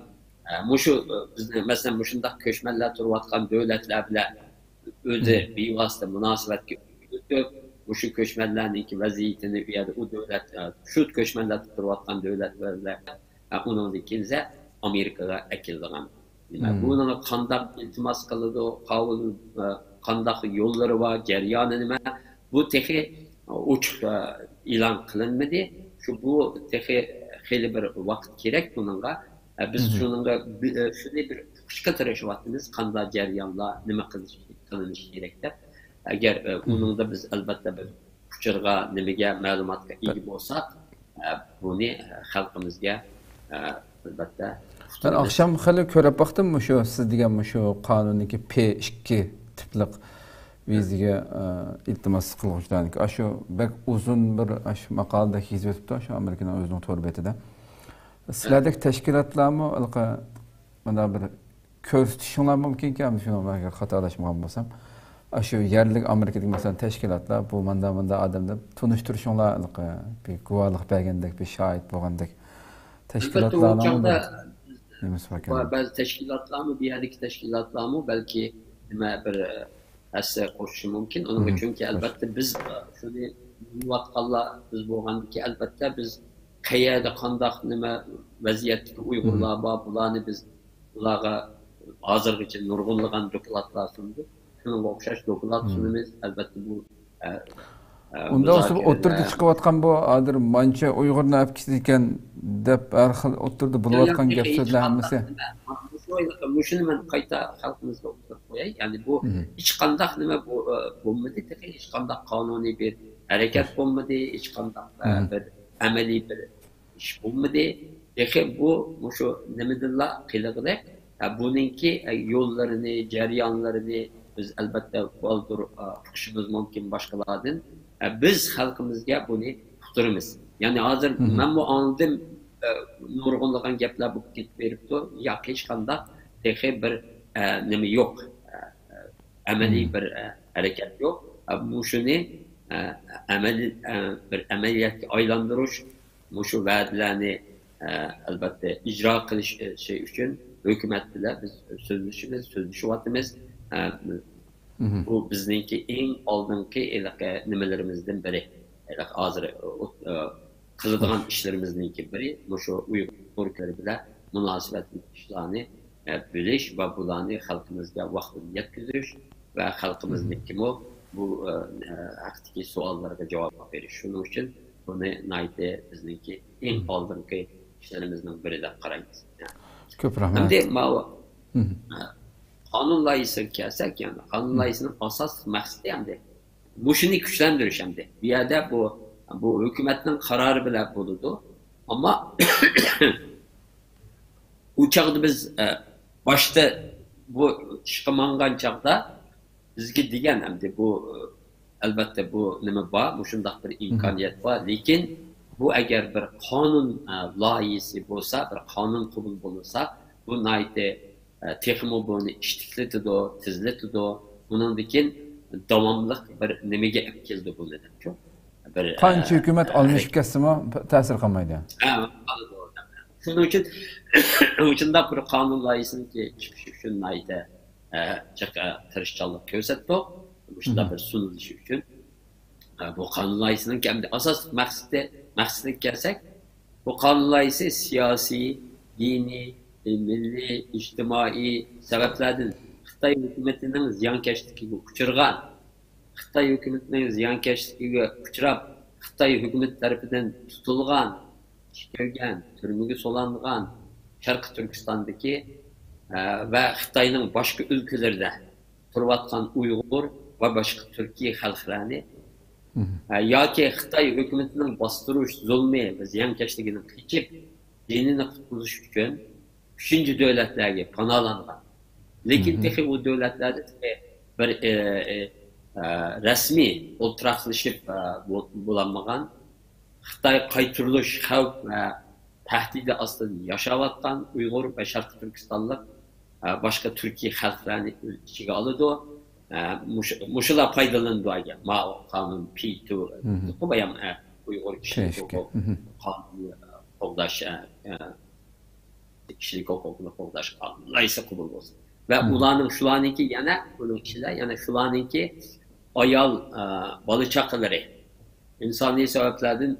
mushu bizni masalan mushundaq ko'chmanlar turayotgan davlatlar bilan o'zi bevosita munosabatga o'tib, mushu ko'chmanlarning vaziyatini u yerda u davlat shu ko'chmanlar turayotgan davlatlar bilan uningdan kelsa Amerikaga akildigan. Bunun qandaq iltimas qiladi, qandaq yo'llari var, jarayoni nima? Bu texi ochiq e'lon qilinmadi. Shu bu texi xeyli bir vaqt kerak buningga. Biz shuningga shunday bir fikrga tirashyapmiz, qanday jarayonlar, nima qilinishi kerak deb. Agar uningda biz albatta bir fikrga, nimaga, ma'lumotga ega bo'lsak, buni xalqimizga albatta Ben akşam xeli ko'rib baxtım şu siz degan şu qonundagi P2 tiplik vizaga iltimos qiluvchilarniki. Shu bek uzun bir shu maqolada yozib o'tibdi, shu Amerikaning o'zining to'g'ri betida. Sizlardagi tashkilotlarmi mana bir ko'rsatishinglar mumkinki, shunga xatolashmagan bo'lsam, shu yerlik Amerikadagi masalan tashkilotlar bu manda odamni tunishtirishinglar bir guvohlik bergandek, bir shohid bo'lgandek tashkilotlarni bazı teşkilatlar mı, bir yerdeki teşkilatlar mı belki bir hisse koşuşu mümkün. Onun çünkü elbette biz şunu vatkalla biz bu andaki elbette biz kayada kandak nime vaziyetli Uygurlar var, bularını biz bunlara hazır için nurgulluğun dokülatlar sundu. Şunun okşaş dokülat sunumuz elbette bu Onda oturdu çıkıvatkan bu adır mança Uygur'un hepkisi iken dep erxil oturdu buluvatkan gep sözler hemmesi. Muşunu ben kayta halkımızda oturup koyayım. Yani bu hiç kandak nime bulmadı. Hiç kandak kanuni bir hareket bulmadı. Hiç kandak bir ameli bir iş bulmadı. Peki bu muşu nemedillah kıyılığı bununki yollarını, ceryanlarını biz elbette baldur fıkşımız mümkün başkalardan. Biz halkımızga bunu tuturumuz. Yani hazır ben bu anladım nurg'unlagan gaplar bo'lib ketib beribdi. Yo'q, hech qanday texi bir nima yo'q. Amaliy bir harakat yo'q. Bu shuni bir amaliyotga aylantirish, shu va'dalarni albatta ijro qilish şey uchun hukumat bilan biz so'zlashyapmiz. Bu bizningki eng oldingi nimalarimizdan biri. Hozir qiladigan ishlarimizning biri shu Uyg'urlar bilan munosabatli ishlarni bilish va bularni xalqimizga vaqtida yetkazish va xalqimizniki bu haqdagi savollarga javob berish. Shuning uchun buni nayte bizningki eng oldingi ishlarimizning biri deb qaraymiz. Ko'p rahmat. Endi qonun loyihasiga kelsak, yani qonun loyihasining asosiy maqsadi hamda mushuni kuchlantirish hamda bu yerda bu hukumatning qarori bilan bo'ladi. Ammo u chaqda biz boshda bu chiqmangan chaqda bizga degan hamda bu albatta bu nima bor, shunday bir imkoniyat bor, lekin bu agar bir qonun loyihasi bo'lsa, bir qonun qabul bo'lsa, bu nayte texmo buni ishtiklatadi, tizlatadi, bundan keyin davomli bir nimaga keldi bo'ladi. bir Qancha hukumat almashib ketsimi ta'sir qilmaydi. Shuning uchun shunda bir qonun loyihasini chiqishi uchun mayda tirishchanlik ko'rsatdik. Shunda bir sunilishi uchun bu qonun loyihasining asosiy maqsadiga kelsak, bu qonun loyihasi siyosiy, diniy, milliy, ijtimoiy sabablardan Xitoy hukumatining ziyonkashligiga uchragan, Xitoy hukumatining ziyonkashligiga uchrab, Xitoy hukumat tarafidan tutilgan, ishlangan, turmaga solingan Sharqi Turkistondagi va Xitoyning boshqa o'lkalarida turayotgan Uyg'ur va boshqa Turkiy xalqlarni yoki Xitoy hukumatining bostirish, zulmi va ziyonkashligidan qochib, dinini qutqazish uchun uchinchi davlatlarga panohlangan. Lekin texi o devletlarda bir resmi o'ltiraqlashib bo'lmagan, Xitoy qaytirilish xavf va tahdidi ostida yashayotgan Uyg'ur va Sharqi Turkistonlik boshqa Turkiy xalqlarni o'z ichiga oladi. Mushular foydalanadi agar Mao qonun P2 bu ham Uyg'ur kishilik qonunni qo'llash kishilik huquqini qo'llash qonunlaysa qabul bo'lsin. Ve ulanın şulanınki yana bunun içinde yani şulanınki ayal balı çakıları insani sebeplerden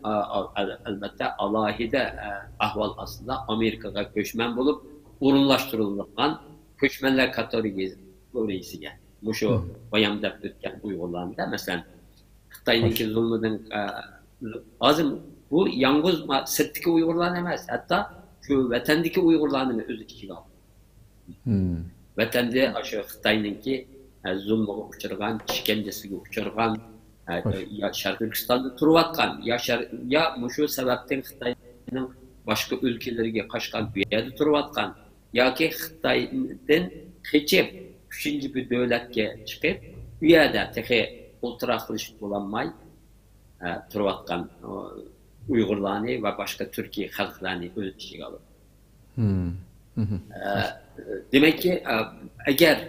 elbette alahide ahval aslında Amerika'da göçmen bulup urunlaştırılan göçmenler kategorisi geldi. Bu şu bayamda ötken Uygurlarında mesela Xitay'daki zulmüden azım bu yalnız sırttaki Uygurlar demez. Hatta şu vatandaki Uygurlarını özü içine aldı. Vatanda aşağı Xitoyninki zulmga uchragan, ishkencasiga uchragan, ya Sharq Turkistonda turayotgan, ya shu sababdan Xitoyning boshqa o'lkalarga qochgan, bu yerda turayotgan, yoki Xitoydan qochib, uchinchi bir davlatga chiqib, bu yerda texi o'ltiraqlish bo'lmay turayotgan Uyg'urlarni va boshqa Turkiy xalqlarni o'z ichiga oladi. Demek ki eğer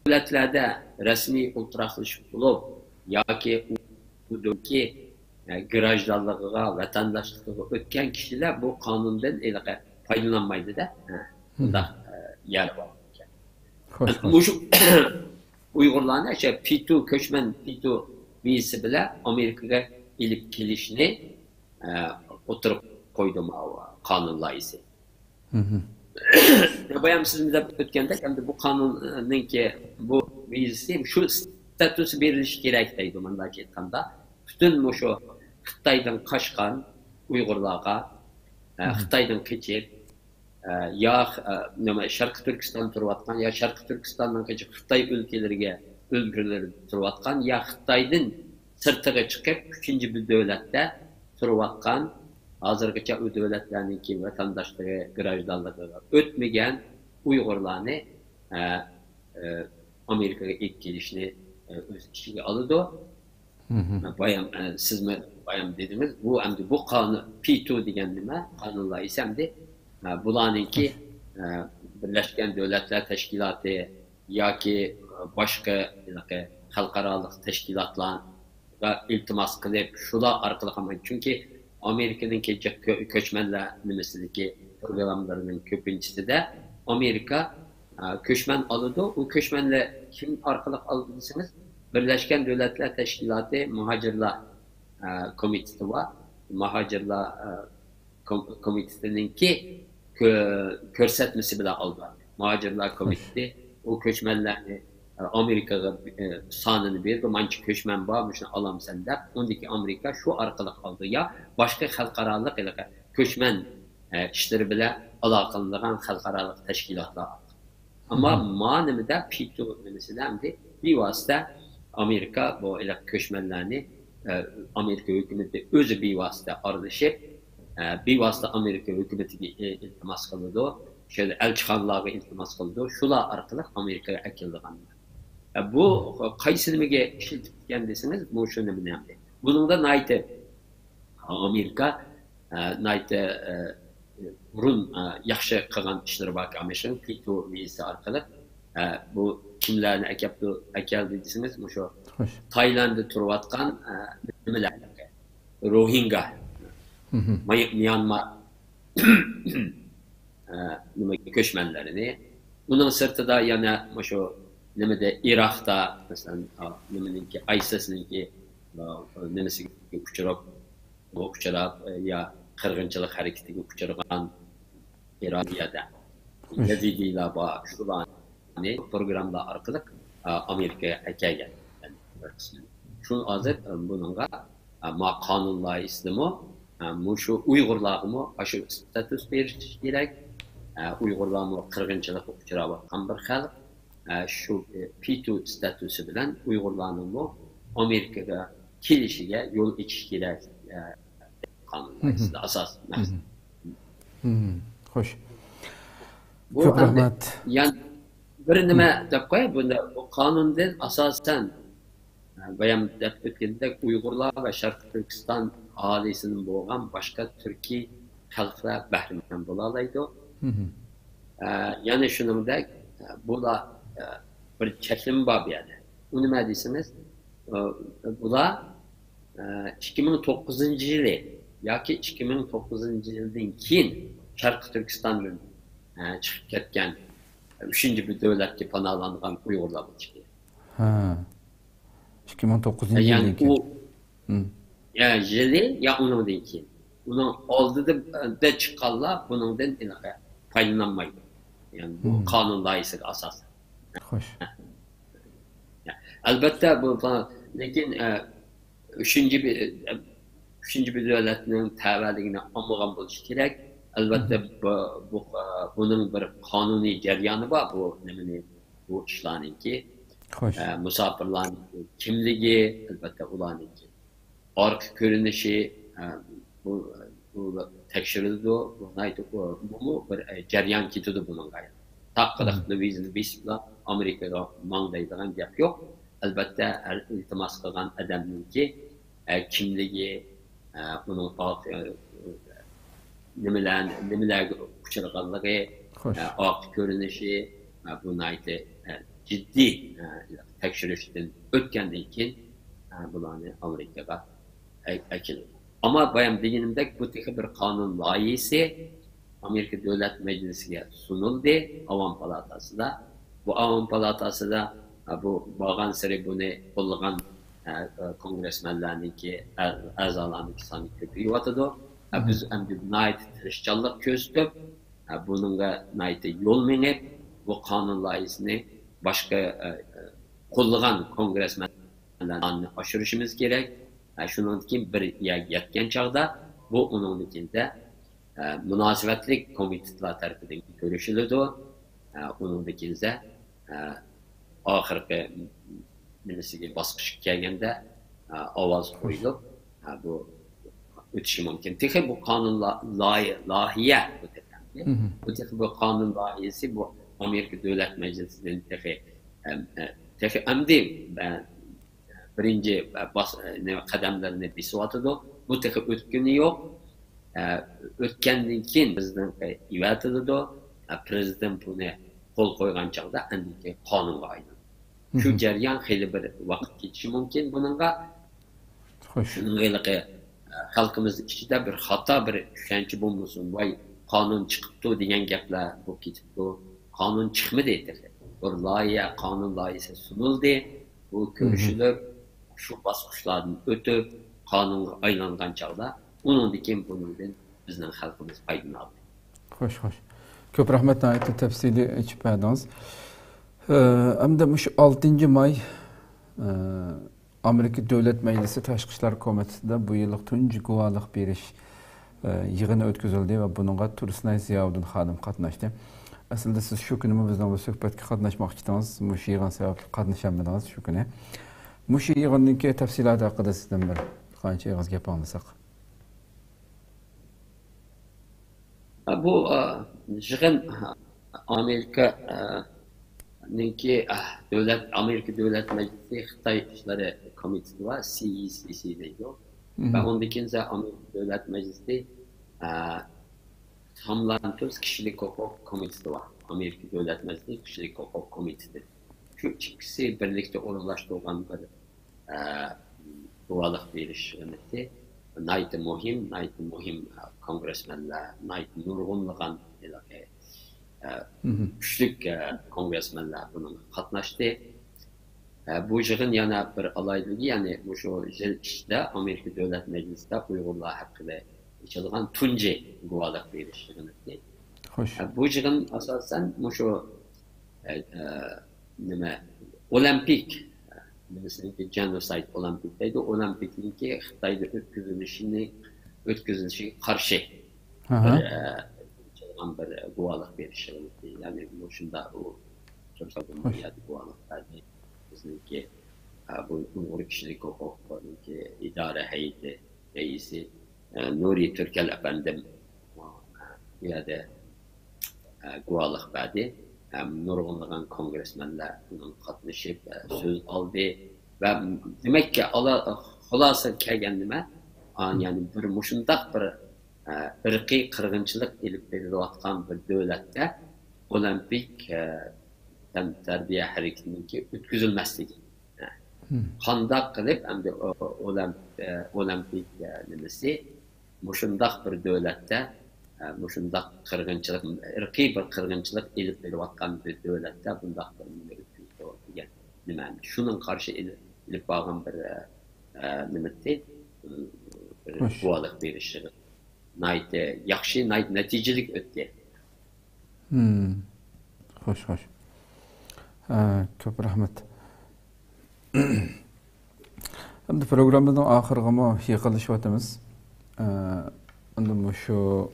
devletlerde resmi ultraxlış bulup ya ki bu dönemki garajdarlığa, vatandaşlığa ötken kişiler bu kanundan faydalanmaydı da bunda yer var. Uygurlarına P2 köçmen P2 vizesi bile Amerika'ya ilip gelişini oturup koydum kanun layısı. Bayam sizimizde ötkende hem de bu kanunun ki bu vizesi şu statüsü veriliş gerekteydi mandaki etkamda. Bütün şu Xitay'dan kaçkan Uygurlarga Xitay'dan kaçıp ya Şarkı Türkistan turvatkan ya Şarkı Türkistan'dan kaçıp Xitay ülkelerine turvatkan ya Xitay'dan sırtıga çıkıp üçüncü bir devlette turvatkan hazırgacha o devletlerninki vatandaşlığı, garajdarlığı ötmegen Uygurlarını Amerika'ya ilk gelişini öz içine aldı. Bayam siz mi bayam dediniz bu hem de bu kanun P2 diyenlime kanunla isem de bulanınki Birleşken Devletler Teşkilatı ya ki başka halkaralık teşkilatlarla iltimas kılıp şula arkalıkamayın. Çünkü Amerika'nın köçmenler nimesindeki programlarının köpüncüsü de Amerika köçmen alıdı. O köçmenle kim arkalık aldıysanız Birleşken Devletler Teşkilatı Muhacirler Komitesi var. Muhacirler Komitesi'nin ki körsetmesi bile aldı. Muhacirler Komitesi o köçmenlerini Amerika'da sanını bir romançı köçmen bağmışını alam sende. Ondaki Amerika şu arkalık aldı ya başka halkaralık köçmen işleri bile alakalılan halkaralık teşkilatlar aldı. Ama manimi de P2 mesela bir vasıta Amerika bu köçmenlerini Amerika hükümeti özü bir vasıta ardışıp bir vasıta Amerika hükümeti iltimas kıldı. Şöyle elçihanlığa iltimas kıldı. Şula arkalık Amerika'ya ekildiğinde. Bu qaysiniga ishiltib deseniz bu şunu önemli. Bunun da naite Amerika naite burun yaxshi qilgan ishlar bor Amerika P2 vizasi orqali bu kimlarni akeldi deseniz bu şu Xo'sh. Taylandda turayotgan nimalar? Rohingya, Myanmar nima ko'chmanlarini, bunun sirtida yana shu nimada Iroqda masalan nimaniki ISIS'ninki nimasiga uchrab ya qirg'inchilik harakatiga uchragan Iroqda Yazidiylar bor, shularni programmalar orqali Amerikaga kelgan. Şu hozir buningga ma qonun loyihasimi, shu Uyg'urlarga shu status berish kerak. Uyg'urlarni qirg'inchilikka uchrayotgan bir xalq, shu P2 statusi bilan Uyg'urlarning Amerikaga kelishiga yo'l ochish kerak. Qonun loyihasida asos. Xo'sh. Bu Ko'p rahmat. Yani bir nima deb qo'y, bunda bu qonundan asosan bayam deb o'tgandek Uyg'urlar va Sharqi Turkiston aholisining bo'lgan boshqa turkiy xalqlar bahramand bo'la oladi. Ya'ni shuningdek bular bir cheklim bor bu yerda. U nima deysimiz? Bular 2009-yili yoki 2009-yildan keyin Sharqi Turkistondan chiqib ketgan 3-bir davlatga panohlangan Uyg'urlar bo'lishi. Ha. 2009-yildan yani keyin. Yili ya undan keyin. Bunun oldida chiqqanlar bundan foydalanmaydi. Yani bu qonun loyihasiga asosan. Xo'sh. Albatta bu lekin 3-bir davlatning tavalligini olmagan bo'lishi kerak. Albatta bunun bir qonuniy jarayoni bor bu ishlarningki. Musafirlarning kimligi, albatta ularningki orqa ko'rinishi bu tekshirildi. Bu bir jarayon ketadi bunga. Taqqiqli vizani besiblar Amerikaga manglaydigan gap yo'q. Albatta iltimos qilgan odamningki kimligi, uning nimalarga uchraganligi, orqa ko'rinishi buni ciddi tekshirishdan o'tgandan keyin bularni Amerikaga akiladi. Ama bayam deganimdek bu bir qonun loyihasi Amerika Davlat Majlisiga sunildi, Avam Palatasida. Bu Avam Palatasida bu bo'lgan sari buni qo'llagan kongressmenlarniki a'zolarniki soni ko'payyotidi. Biz endi tirishchanlik ko'rsatib, buningga yo'l menib bu qonun loyihasini boshqa qo'llagan kongressmenlarni oshirishimiz kerak. Shundan keyin bir yetgan chog'da bu uningda munosabatli komitetlar tarafidan ko'rishiladi. Uningda oxirgi nimasiga bosqichga kelganda ovoz qo'yilib bu o'tishi mumkin. Texi bu qonun loyiha bu qonun loyihasi bu Amerika Davlat Majlisidan texi amdi birinci qadamlarını besyotidi. Bu texi o'tgani yo'q. O'tgandan keyin prezidentga ivatiladi. Prezident buni qo'l qo'ygan chog'da andiki qonunga aylanadi. Shu jarayon xeyli bir vaqt ketishi mumkin buningga. Shuningdek xalqimiz ichida bir xato bir tushuncha bo'lmasin. Voy qonun chiqibdi degan gaplar bu ketibdi. Qonun chiqmadi dedi. Bir loyiha, qonun loyihasi sunildi. Bu ko'rishilib şu bosqichlardan o'tib qonunga aylangan chog'da undan keyin bundan bizning xalqimiz foydalanadi. Xo'sh. Ko'p rahmat aytdi tafsiliy aytib berdingiz. Hamda shu 6-may Amerika Davlat Majlisi Tashqi ishlar komitetida bu yillik tunji guvohlik berish yig'ini o'tkazildi va buningga Tursunay Ziyovuddin xodim qatnashdi. Aslida siz shu kuni bizning bu suhbatga qatnashmoqchi edingiz. Shu yig'in sababli qatnashamadingiz shu kuni. Shu yig'inning tafsiloti haqida sizdan bir qancha og'iz gap olmasak. Bu yig'in Amerika Davlat Majlisi Xitoy ishlari komiteti va CECC deydi. Va undan keyin Amerika Davlat Majlisi tamlantirish kishilik huquq komiteti var. Amerika Davlat Majlisi kishilik huquq komiteti. Şu ikisi birlikte orunlaştırılan bir guvalık veriş hürmeti. Naytı muhim kongresmenler, naytı nurgunluğun güçlük kongresmenler bunun katnaştı. Bu yığın yana bir alaylığı, yani bu şu işte Amerika Devlet Meclisi'nde Uygurlar hakkında açılan tunci guvalık veriş hürmeti. Bu yığın asasen bu şu olimpik, mesela genocide olimpiyatıydı. Olimpikliği Xitay'da ötküzülüşü karşı bir guvalık veriş hürmeti. Yani bu şunda o çok sabunlu yani guvalık verdi. Bizimki bu Uygur Kişilik Hukukları'nınki idare heyeti reisi Nuri Türkel efendim ya da guvalık verdi. Nurgunluğun kongresmenler bunun katlaşıp söz aldı ve demek ki xulasa kelganime yani bir muşundaq bir ırqi qırğınçılıq elib berilayotgan bir dövlətdə olimpik terbiye hareketininki ötküzülməsligi. Qandaq qilib hamda olimpik nimasi muşundaq bir dövlətdə muşundaq qırğınçılıq, ırqi bir qırğınçılıq elib berilayotgan bir dövlətdə bundaq bir nimə ötküzülür degan nimani. Şunun qarşı elib bağlan bir nimati guvalık verişi. Nayt yaxşı, nayt neticelik ötdi. Hoş. Köp rahmet. Şimdi programımızın ahırgıma yıkılışvatımız. Şimdi şu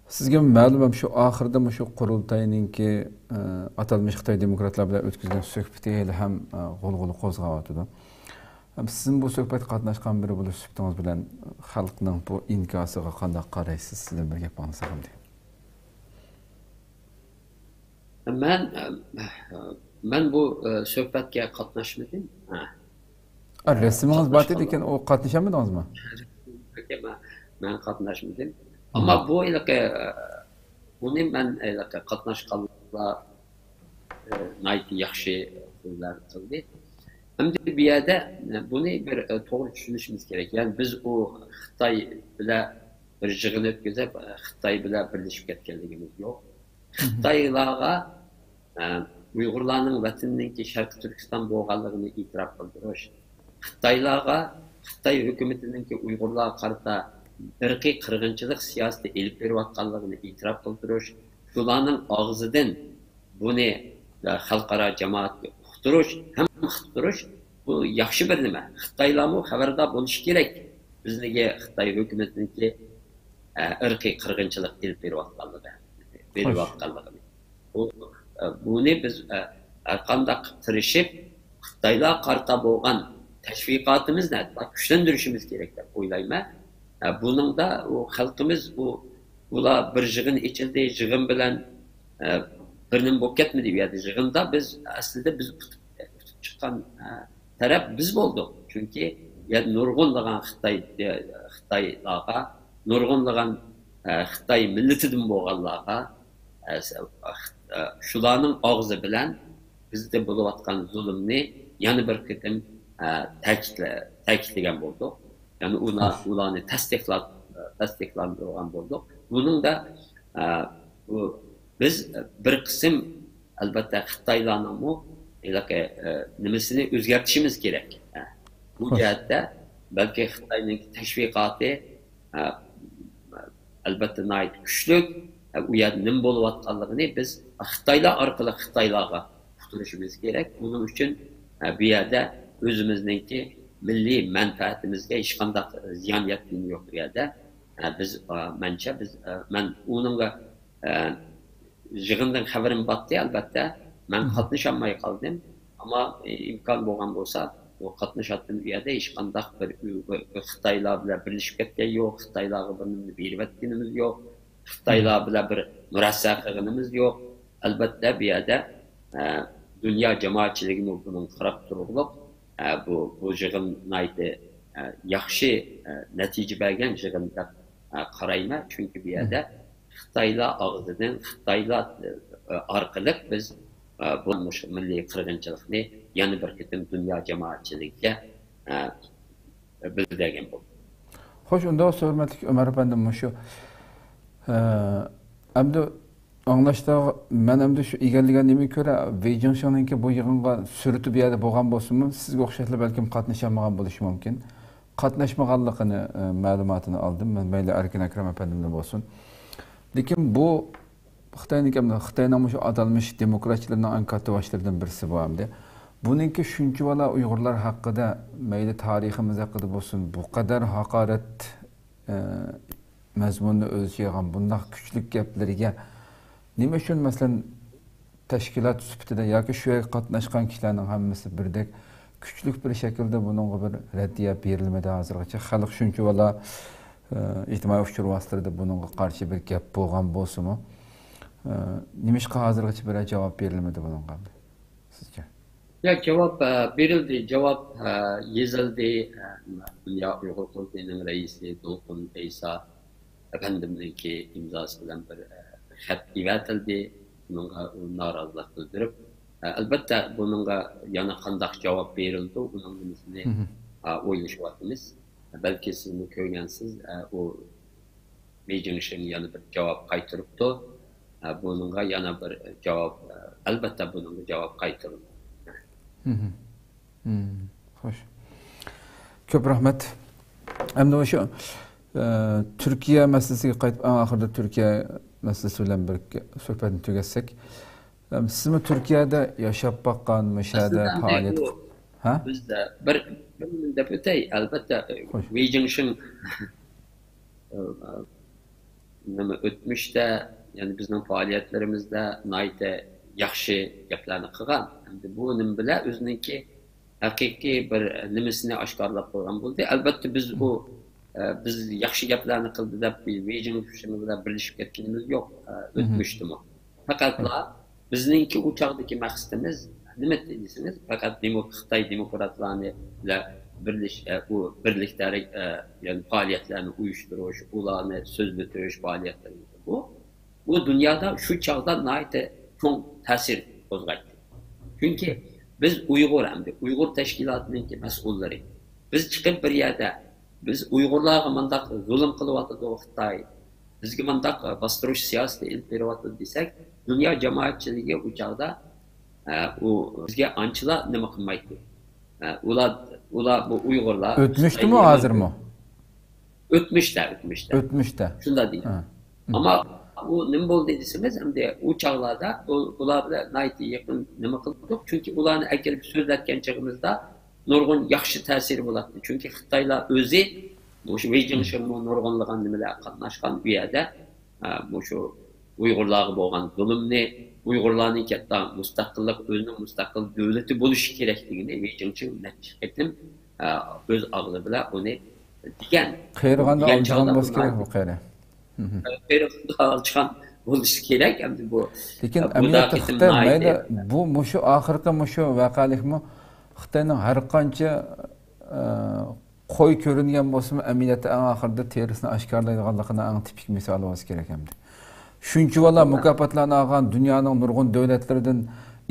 sizge ma'lum şu ahırda şu qurultayninki atalmış Xitoy demokratlar bilan o'tkazgan suhbati ham g'ulg'ula qo'zg'ayotidir. Sizin bu suhbat qatnashgan biri bo'lib suhbatingiz bilan xalqning bu inkosiga qanday qaraysiz? Sizdan bir gap olsam deyman. Ben bu suhbatga qatnashmadim. Rasmingiz bor ekan, o qatnashamadingizmi? Ben qatnashmadim. Ama bu ilaqi buni men ilaqi qatnashganlar nayt yaxshi so'zlar qildi. Hamda bu yerda buni bir to'g'ri tushunishimiz kerak. Yani biz o Xitoy bilan bir yig'in o'tkazib, Xitoy bilan birlashib ketganligimiz yo'q. Xitoylarga Uyg'urlarning vatanininki Sharqiy Turkiston bo'lganligini e'tirof qildirish, Xitoylarga Xitoy hukumatininki Uyg'urlar qarata irqiy qirg'inchilik siyosati elib berayotganligini e'tirof qildirish, shularning og'zidan buni xalqaro jamoatga uqtirish, bu yaxshi bir nima. Xitoylarmi xabardor bo'lishi kerak. Bizniki Xitoy hukumatiniki irqiy qirg'inchilik elib berayotganligini. Buni biz qandaq tirishib Xitoylar qarta bo'lgan tashviqotimizni kuchlantirishimiz kerak deb o'ylayman. Bunun da o halkımız ular bir yığın içildi, yığın bilen birinin bok etmedi ya da yığında biz aslında biz tutup çıkan taraf biz olduk. Çünkü yani nurgunluğun Xitaylarga, nurgunluğun Xitay milletidin boğanlarga şularının ağzı bilen bizde buluvatkan zulümni yani bir kıtım ta'kidlagan bo'ldik. Yani ularni tasdiqlangan bo'ldik. Bunun da biz bir qism albatta Xitoylarning nimasini o'zgartirishimiz kerak. Bu jihatda balki Xitoyning tashviqoti albatta nayt kuchli, u yerda nima bo'layotganligini biz Xitoylar orqali Xitoylarga uqtirishimiz kerak. Bunun uchun bu yerda o'zimizningki milliy manfaatimizga hech qanday ziyon yetgani yo'q bu yerda. Biz men uningga yig'indan xabarim botdi albatta. Men qatnasholmay qoldim, ammo imkon bo'lgan bo'lsa, o qatnashatdim u yerda hech qanday bir Xitoylar bilan birlashib ketgan yo'q, Xitoylarga birni berayotganimiz yo'q, Xitoylar bilan bir murassa qilganimiz yo'q. Albatta bu yerda dunyo jamoatchiligi bundan qarab turibdi. Bu yığın naydi yaxshi natija bergan yığın deb qarayman. Çünkü bir yerda Xitoylar og'zidan, Xitoylar orqali biz bu milliy qirg'inchilikni yana bir qitim dunyo jamoatchiligiga bildirgan bo'ldi. Xo'sh, unda hurmatli Ömer efendim shu endi anglashda men endi shu egallaganimga ko'ra Beijing'ninki bu yig'inga suruti bu yerda bo'lgan bo'lsa-mu, sizga o'xshashlar balkim qatnashmagan bo'lishi mumkin. Qatnashmaganligini ma'lumotini oldim. Men mayli Erkin Akram efendimdan bo'lsin. Lekin bu Xitoyning shu atalmış demokratchilarning ankati başlarından birisi bu hamda. Bununki shunchavala Uyg'urlar haqida, mayli tariximiz haqida bo'lsin, bu qadar haqorat mazmunni o'z yig'an bunday kuchli gaplariga nima uchun masalan tashkilot sifatida yoki shu yerga qatnashgan kishilarning hammasi birdek kuchli bir shaklda buningga bir raddiya berilmadi hozirgacha. Xalq shunchavala ijtimoiy uchur vositalarida buningga qarshi bir gap bo'lgan bo'lsa-mu, nimishqa hozirgacha bir javob berilmadi buningga sizga? Ya cevap verildi, cevap yazıldı. Dünya Uygur Kurulu'nun reisi Dolkun İsa Efendimiz'in imzası bilen bir xat iletildi. Bununla narazılık bildirip, elbette bununla yana qandaq cevap verildi. Bunun bizini oylaşıvatımız. Belki sizin köygensiz o Beijing'in yana bir cevap kaytırıptı. Bununla yana bir cevap, elbette bununla cevap kaytırıldı. Xo'sh. Ko'p rahmat. Endi o'sha Turkiya masalasiga qaytib, oxirida Turkiya masalasi bilan bir suhbatni tugatsak, sizmi Turkiyada yashab boqqan, mishada faoliyat ha? Bizda bir deb o'tay, albatta Beijing'in nima o'tmishda, ya'ni bizning faoliyatlarimizda nayta yaxshi gaplarni qilgan. Endi bu nim bilan o'ziniki haqiqiy bir nimasini oshkorlab qo'ygan bo'ldi. Albatta biz yaxshi gaplarni qildi deb Beijing bilan birlashib ketganimiz yo'q. O'tmishdimi? Faqatla bizningki u chog'dagi maqsadimiz nima deysiniz? Faqat Xitoy demokratlarni bilan birlikdagi ya'ni faoliyatlarni uyushtirish, ularni so'z bitirish faoliyatlari bu dunyoda shu chog'da nayta çok tesir kozgaydı. Çünkü biz Uygur teşkilatının mesulları. Biz çıkıp bir yerde, biz Uygurlar'a mandak zulüm kılıvatı da Xitay, bizge mandak bastırış siyaseti ilk verivatı desek, dünya cemaatçiliği uçağda bizge ançıla ne bakmaydı. Ula bu Uygurlar... Ötmüştü mü, hazır mı? Ötmüşler. Şunda değil. Ama bu ne oldu dediyseniz hem de o çağlarda ularla nayeti yakın ne kıldık çünkü ularını eğer bir sözlerken çağımızda nurgun yaxşı tesiri buladı. Çünkü Xitayla özü bu şu Beijing'in nurgunluğun nimeler katnaşkan bir yerde bu şu Uygurlarga bolgan zulümni Uygurlarning katta mustaqillik özünün mustaqil devleti buluş kerakligini Beijing'in netçiletim öz ağzı bilan onu degan. Qayriganda alçan bo'lish kerak bu qayri. Alçan bo'lish kerak endi bu. Lekin amaliyotda Xitoy mayli bu mushu oxirgi mushu vaqalikmi Xitoyning har qancha qo'y ko'ringan bo'lsa-mu amaliyotda eng oxirida terisini oshkorlaydiganligini eng tipik misoli bo'lsa kerak endi. Shunchavala mukofotlarni olgan dunyoning nurg'un davlatlaridan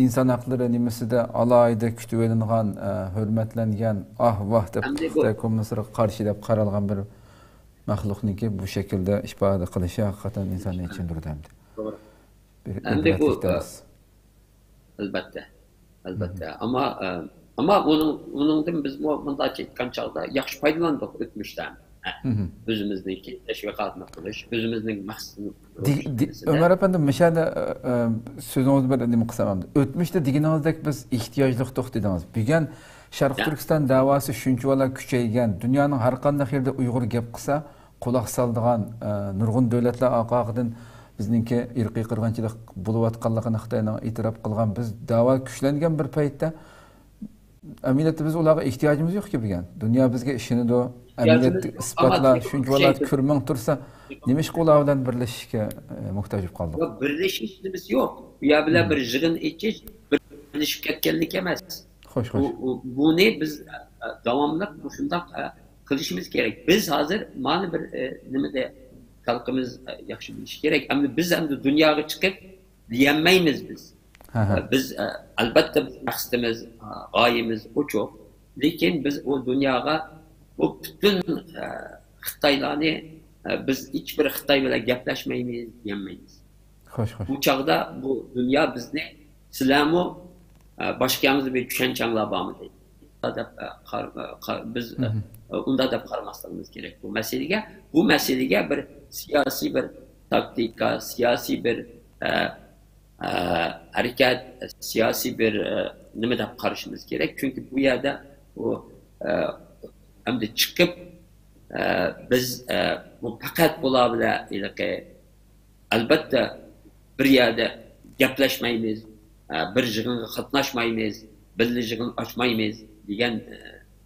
inson haqlari nimasida alohida kutib olingan, hurmatlangan, vah deb Xitoy kommunistlarga qarshi deb qaralgan bir maxluqniki bu şekilde ifade qilishi hakikaten insanı için durdu. Doğru. Endi bu albatta. Ama onundan biz bundan ketgan chog'da yaxshi foydalandik o'tmishdan. O'zimizniki tashviqotni qilish, o'zimizning maqsadimiz. Ömer efendim, mishada so'zingizni bir nima qilsam, o'tmishda deganingizdek biz ehtiyojliqdik dedingiz. Bugun Sharq Turkiston da'vosi shunchalar kuchaygan, dunyoning har qanday yerda Uyg'ur gap qilsa quloq soladigan nurg'un davlatlar orqadan bizningki irqiy qirg'inchilik bo'layotganligini Xitoyning e'tirof qilgan biz da'vo kuchlangan bir paytda amaliyotda biz ularga ehtiyojimiz yo'q bugun. Dunyo bizga ishonadi, amaliyot isbotlar shunchalar kurmang tursa nima ish ular bilan birlashishga muhtoj bo'lib qoldik. Yo'q, birlashishimiz yo'q. Bu yer bilan bir yig'in ichish birlashib ketganlik emas. Xo'sh. Buni biz davomli shunday qilishimiz kerak. Biz hozir mana bir nimada xalqimiz yaxshi bilishi kerak. Endi biz endi dunyoga chiqib deyolmaymiz biz. Biz albatta maqsadimiz, g'oyamiz o çok. Lekin biz o dunyoga bu bütün Xitoylarni biz hiçbir Xitoy bilan gaplashmaymiz, demaymiz. Xo'sh, xo'sh. Bu çağda bu dünya bizni sizlarmi başkayamızda bir tushunchalar bormi deydi. Biz unda deb qaramasligimiz kerak bu masalaga. Bu masalaga bir siyosiy bir taktika, siyosiy bir harakat, siyosiy bir nima deb qarashimiz kerak. Çünkü bu yerda bu hamda chiqib biz bu faqat bular bilan albatta bir yerde gaplashmaymiz, bir yig'inga qatnashmaymiz, birga yig'in ochmaymiz degan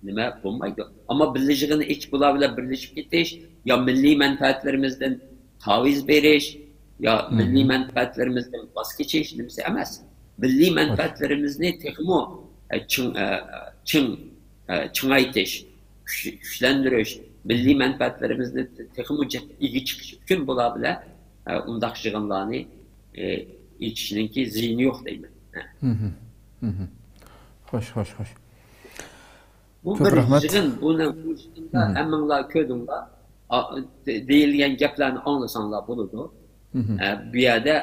nima bo'lmaydi. Ammo birga yig'ini ich bular bilan birlashib ketish, yo milliy manfaatlarimizdan taviz berish, yo milliy manfaatlarimizdan voz kechish nimasi emas. Milliy manfaatlarimizni texmo chingaytish, kuchlantirish, milliy manfaatlarimizni texmo ega chiqish uchun bular bilan undaq yig'inlarni içişinki zihni yok değil mi? Xo'sh. Bu bir yig'in, bu yig'inda hammalar ko'rdinglar, deyilgan gaplarni anglasanlar bo'ladi. Bu yerda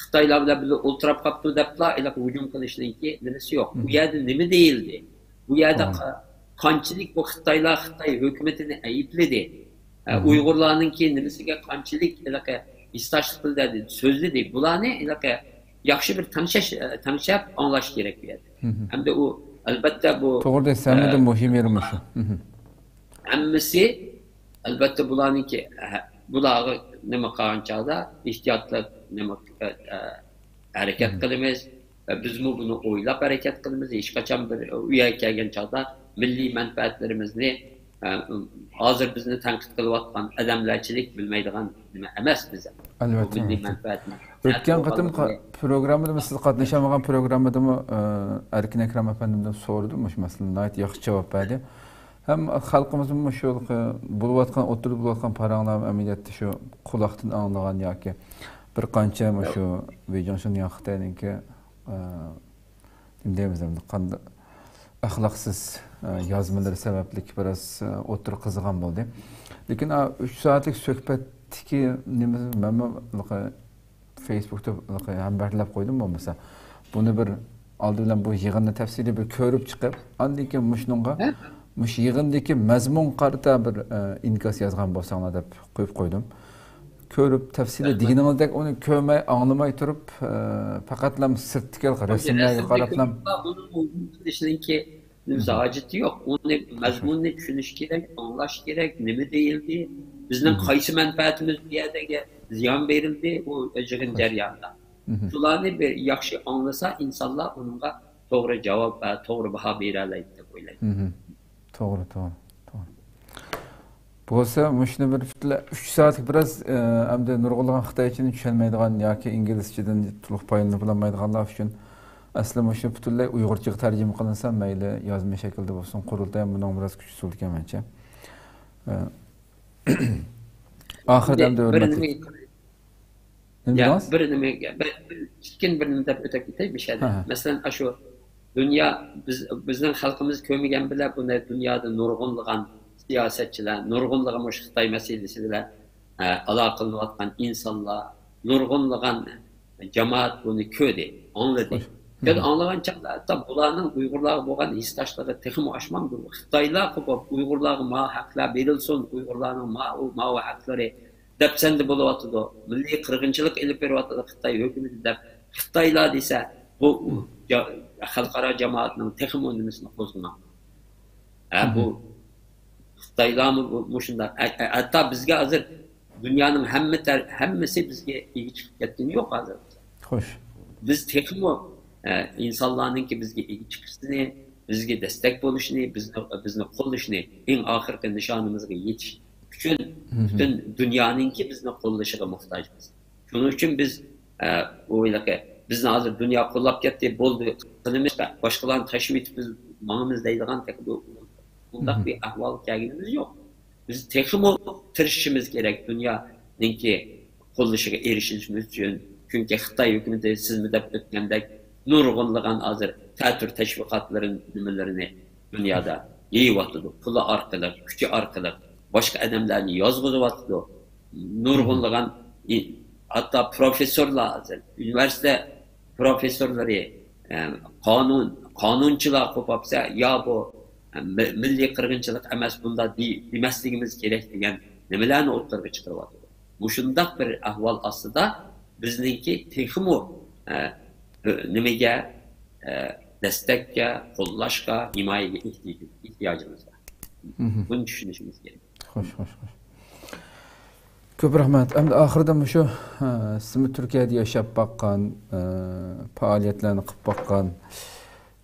Xitoylar bilan birga o'ltirib qolibdi deblar, hujum qilishninki nimasi yo'q. Bu yerda nima deyildi? Bu yerda qanchalik bu Xitoylar Xitoy hukumatini aybladi. Uyg'urlarninki nimasiga qanchalik istaşlık dedi, sözlü değil. Bular ne? Yaxşı bir tanışıp anlaş gerek bir yerde. Hem de o elbette bu... Doğru sen de mühim yerim şu. Hemmisi elbette bularınki buları neme karançada ihtiyatlı neme hareket kılımız. Biz mi bunu oylap hareket kılımız. Hiç kaçan bir üye gelgen çağda milli menfaatlerimizni hazır bizni tanqid qilayotgan adamlarchilik bilmaydigan nima emas biza. Albatta. Milliy manfaatni. O'tgan qatim programmada siz qatnashamagan programmada Erkin Akram efendimdan so'radim, shu masalani ayt yaxshi javob berdi. Ham xalqimizning shu bo'layotgan o'tirib bo'layotgan paranglar amaliyotda shu quloqdan anglagan yoki bir qancha shu Bejonsun Xitoyninki deymiz qanday axloqsiz yozmalar sababli biraz o'tir qizigan bo'ldi. Lekin 3 soatlik suhbatdagi nima men Facebookda hambarlab qo'ydim bo'lmasa. Buni bir oldi bilan bu yig'inni tafsiliy bir ko'rib chiqib, andan keyin mushnunga mush yig'indagi mazmun qarta bir inkos yozgan bo'lsanglar deb qo'yib qo'ydim. Ko'rib tafsiliy deganingizdek uni ko'rmay, anglamay turib, faqatlam sirtga rasmlarga qarablam qilishninki hojati yo'q. Uni mazmunni tushunish kerak, anglash kerak, nima deyildi, bizning qaysi manfaatimiz bu yerdagi ziyon berildi bu yig'in jarayonida. Shularni bir yaxshi anglasa, insonlar unga to'g'ri javob va to'g'ri baho bera oladi deb o'ylayman. To'g'ri. Bo'lsa, mushni bir 3 soatlik biraz hamda nurg'ulg'an xitoychani tushunmaydigan yoki inglizchadan to'liq foydalanib bilmaydiganlar uchun asli mushni butunlay uyg'urchaga tarjima qilinsa mayli yozma shaklda bo'lsin, qurulda ham buning biraz kuchi so'lgan mencha. Oxirida hamda hurmatli. Bir nima deb o'tib ketay bir şey. Masalan, shu dunyo bizning xalqimiz ko'rmagan bilan buni dunyoda nurg'unlagan siyasetçiler, nurg'unlagan Xitoy masalasi bilan aloqa qilayotgan insonlar, nurg'unlagan jamoat buni ko'rdi, angladi. Anlagan chaqda bularning Uyg'urlarga bo'lgan hisdoshligi texmo oshmamdi. Xitoylar qilib Uyg'urlarga ma haqlar berilsin, Uyg'urlarning ma haqlari deb senda bo'layotdi. Milliy qirg'inchilik ilib beryapti Xitoy hukumati deb. Xitoylar desa bu xalqaro jamoatning texmo nimasini qo'zg'agan. Bu Xitoylarmi bu shunday. Hatta bizga hozir dunyoning hammasi bizga ega chiqib ketgani yo'q hozir. Xo'sh. Biz texmo insonlarninki bizga ega chiqishini, bizga destek bo'lishini, bizni qo'llashini, eng oxirgi nishonimizga yetish uchun butun dunyoninki bizni qo'llashiga muhtojmiz. Shuning uchun biz o'ylaka bizni hozir dunyo qo'llab ketdi, bo'ldi, qilimiz boshqalarni tashib etib biz ma'miz deydigan bunday bir ahvol kelganimiz yo'q. Biz texmo tirishimiz kerak dunyoninki qo'llashiga erishishimiz uchun, Çünkü Xitay hükümeti siz de ötgəndək nurg'unlagan hazır ta'tur teşvikatların nimelerini dünyada yeyivatıdı. Pulu arkalı, gücü arkalı, başka adamlarını yazgılavatıdı. Nurg'unlagan hatta profesörler hazır, üniversite profesörleri kanunçılar kopapsa ya bu milli kırgınçılık emas bunda demesligimiz gerek degan nimalarni o'rtaga chiqaryapti. Bu shundoq bir ahvol ostida bizningki texmu nimaga destekka, qo'llashga, himoyaga ehtiyojimiz var. Buni tushunishimiz kerak. Xo'sh. Ko'p rahmat. Endi oxirida shu siz Turkiyada yashab boqqan, faoliyatlarni qilib boqqan,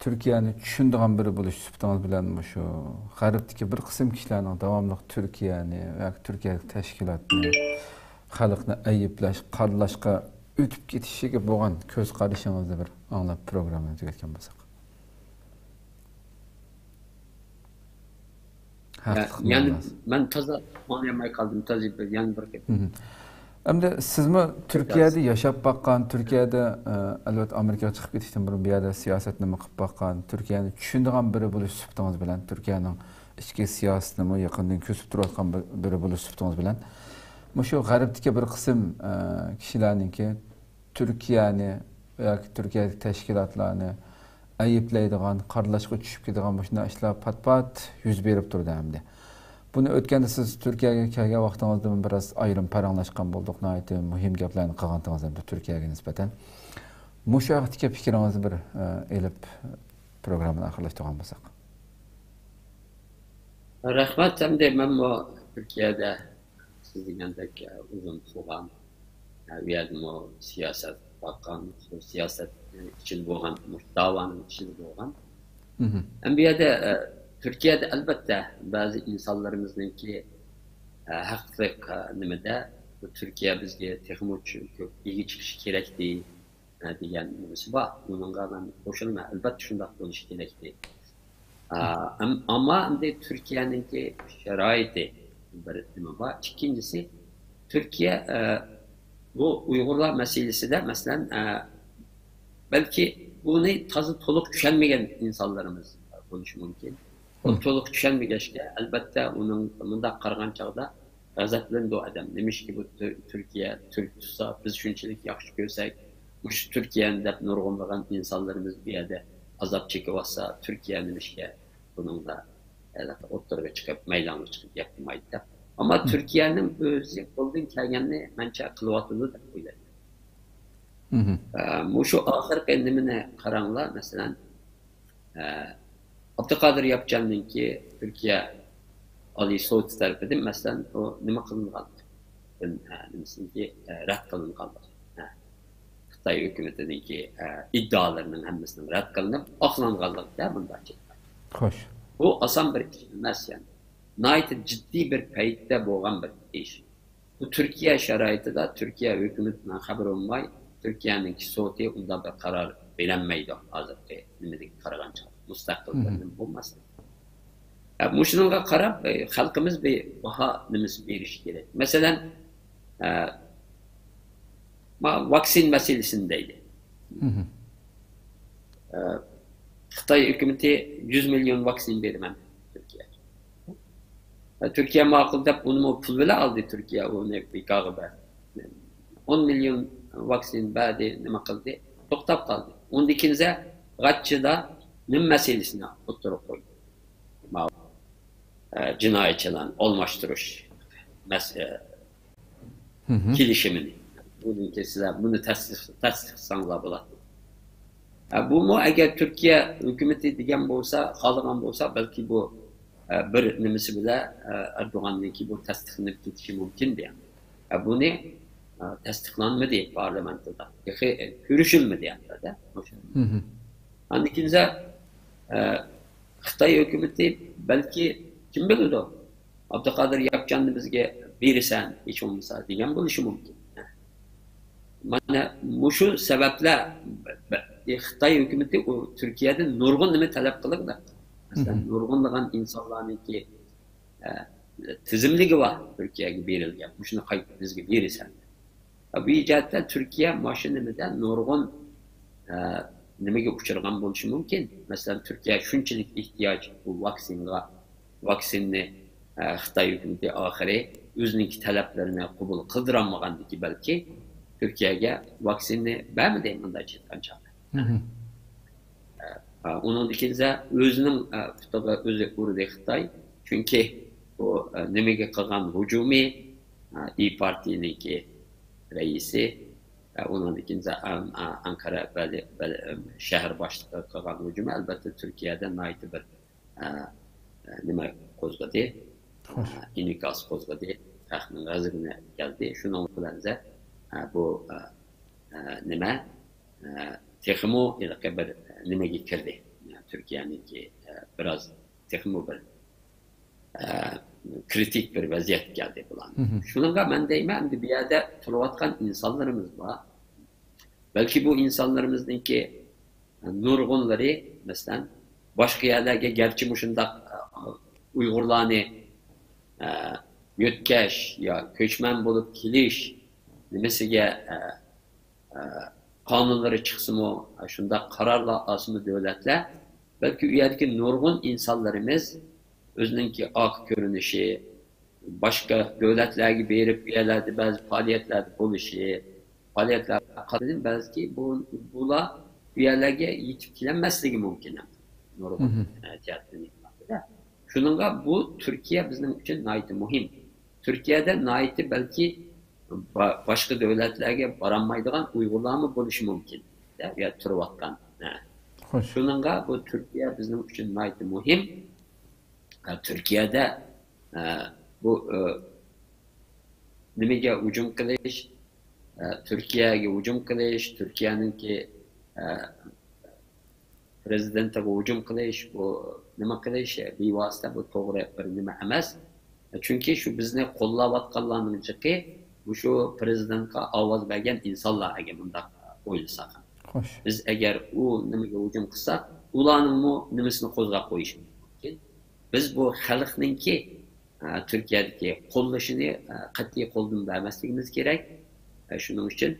Türkiye'ni tushunadigan biri bo'lish sifatingiz bilan shu g'arbdagi bir qism kishilarning davomli Turkiyani va Turkiyadagi tashkilotni xalqni ayblash, qarlashga o'tib ketishiga bo'lgan ko'z qarashingizni bir anglab programmani tugatgan bo'lsak. Yani ben toza anlamay kaldım, toza bir yan bir kez. Endi sizmi Turkiyada yashab boqqan, Turkiyada albatta Amerikaga chiqib ketishdan burun bu yerda siyosat nima qilib boqqan, Turkiyani tushunadigan biri bo'lish sifatingiz bilan, Turkiyaning ichki siyosatini yaqindan ko'zib turayotgan biri bo'lish sifatingiz bilan, shu g'arbdagi bir qism kishilarningki Turkiyani yoki Turkiyadagi tashkilotlarni ayıplaydigan, qarlashga tushib ketadigan bu shunday ishlar pat-pat yuz berib turdi hamda. Buni o'tganda siz Turkiyaga kelgan vaqtingizda biroz ayrim paranglashgan bo'ldik, nihoyatda muhim gaplarni qilgandingiz Turkiyaga nisbatan. Mushu vaqtdagi fikringizni bir elib programmani oxirlashtirgan bo'lsak. Rahmat, hamda men bu Turkiyada siz degandek uzun turgan bu yerda siyosat bakan, siyaset için bo'lgan, davanın için bo'lgan. Hem bir yerde Türkiye'de elbette bazı insanlarımızdaki haklılık nimede bu Türkiye bizge tehmut çünkü ilgi çıkışı gerek değil diyen nimesi var. Bununla ben hoşlanma elbette şundan konuş gerek değil. Ama hem de Türkiye'ninki şeraiti bir nime var. İkincisi Türkiye bu Uygurlar meselesi de mesela belki bunu tazı toluk düşenmeyen insanlarımız konuşu mümkün. O toluk düşenmegeçte elbette onun bunda qarğan çağda gazaplandı o adam. Demiş ki bu Türkiye, Türk tutsa biz şunçilik yaxşı görsek, bu Türkiye'nin de nurg'unlagan insanlarımız bir yerde azap çekip olsa Türkiye'nin işe bunun da ortaga çıkıp meydanına çıkıp yapmaydı. Ama Türkiye'nin özü olduğun kelgenini bence kılıvatılı da koyuyor. Şu ahir kendimine karanla mesela Abdülkadir Yapcan'ın ki Türkiye Ali Soğut tarafı değil mesela o nime kılınmalı. Mesela ki rad kılınmalı. Xitay hükümetinin ki iddialarının hemmisinin rad kılınıp aklanmalı da bunda çekmek. Hoş. Bu asan bir iş bilmez yani. Nayet ciddi bir payette boğan bir iş. Bu Türkiye şeraiti de Türkiye hükümetinden haber olmay, Türkiye'nin soğutu onda bir karar verilmeydi hazırki nimedik karaganca. Müstakillerinin olmasın. Bu şununla karar halkımız bir baha nimesi bir iş gerek. Mesela vaksin meselesindeydi. Xitay hükümeti 100 milyon vaksin vermem Türkiye'ye. Türkiye makul da bunu pul bile aldı Türkiye onu bir kağıda. 10 milyon vaksin verdi ne makıldı? Toktap kaldı. Onun ikinze Gatçı'da nim meselesine oturup koydu. Cinayetçilerin olmaştırış kilişimini. Bunun kesiler bunu tasdik sanıla bular. Bu mu eğer Türkiye hükümeti diyen olsa, kalıgan olsa belki bu bir nimesi bile Erdoğan'ın ki bu tasdiklenip gitişi mümkün diye. Bu ne? Tasdiklanmadı parlamentoda. Görüşülmedi yani da. Onun için Xitay hükümeti belki kim bilir o? Abdülkadir Yapcan'ı bizge verirsen hiç olmasa diyen buluşu mümkün. Yani şu sebeple Xitay hükümeti o Türkiye'de nurgun nimi talep kılır da. Mesela nurgunluğun insanların ki tizimligi var Türkiye'ye verilgen. Şunu kayıp bizge verirsen. Bu jihatda Turkiya mashinamida nurg'un nimaga uchragan bo'lishi mumkin. Masalan, Turkiya shunchalik ehtiyoj bu vaksinni Xitoy hukumati oxiri o'zining talablarini qabul qildirolmaganligi balki Turkiyaga vaksinni bermadi bunday aytgan chog'da. Onun ikinci özünün tutuğa özü urdu Xitoy. Çünkü o nimaga qilgan hujumi İYİ Parti'ninki reisi, onun ikinci Ankara şehir başlığı qilgan hujumi albatta Türkiye'de naiti bir nima qo'zg'adi, inikas qo'zg'adi, xalqning g'azabini keldi. Shundan bilan bu nima texmo ilaqi bir nimaga kirdi. Yani Türkiye'ninki biraz texmo bir kritik bir vaziyet geldi bulan. Şununla ben deyim bir yerde turvatkan insanlarımız var. Belki bu insanlarımızdaki nurgunları mesela başka yerlerde gerçi muşunda Uygurlarını yötkeş ya köçmen bulup kiliş nimesiga kanunları çıksın o şunda kararla asımı devletler belki üyedeki nurgun insanlarımız özününki ak görünüşü başka devletler gibi verip üyelerde bazı faaliyetlerde buluşu faaliyetler kadın belki bula üyelerge yetip kilenmezliği mümkün. Nurgun tiyatrının. Şununla bu Türkiye bizim için naiti muhim. Türkiye'de naiti belki başka devletlerge baranmaydıgan Uygurlarla buluşu mümkün. Ya turvatkan. Şununla bu Türkiye bizim için naiti muhim. Türkiye'de bu nimaga hücum qilish, Türkiye'ye hücum qilish, Türkiye'ninki prezidentiga hücum qilish, bu nima qilish, bevosita bu to'g'ri bir nima emas. Chunki shu bizni qo'llayotganlarning chiqi bu shu prezidentga ovoz bergan insonlar agar bundaq o'ylasak. Biz agar u nimaga hücum qilsak, ularning nimasini qo'zg'ab qo'yish mumkin. Biz bu xalqninki Türkiye'deki qo'llashini qat'iy qo'ldan bermasligimiz kerak. Shuning uchun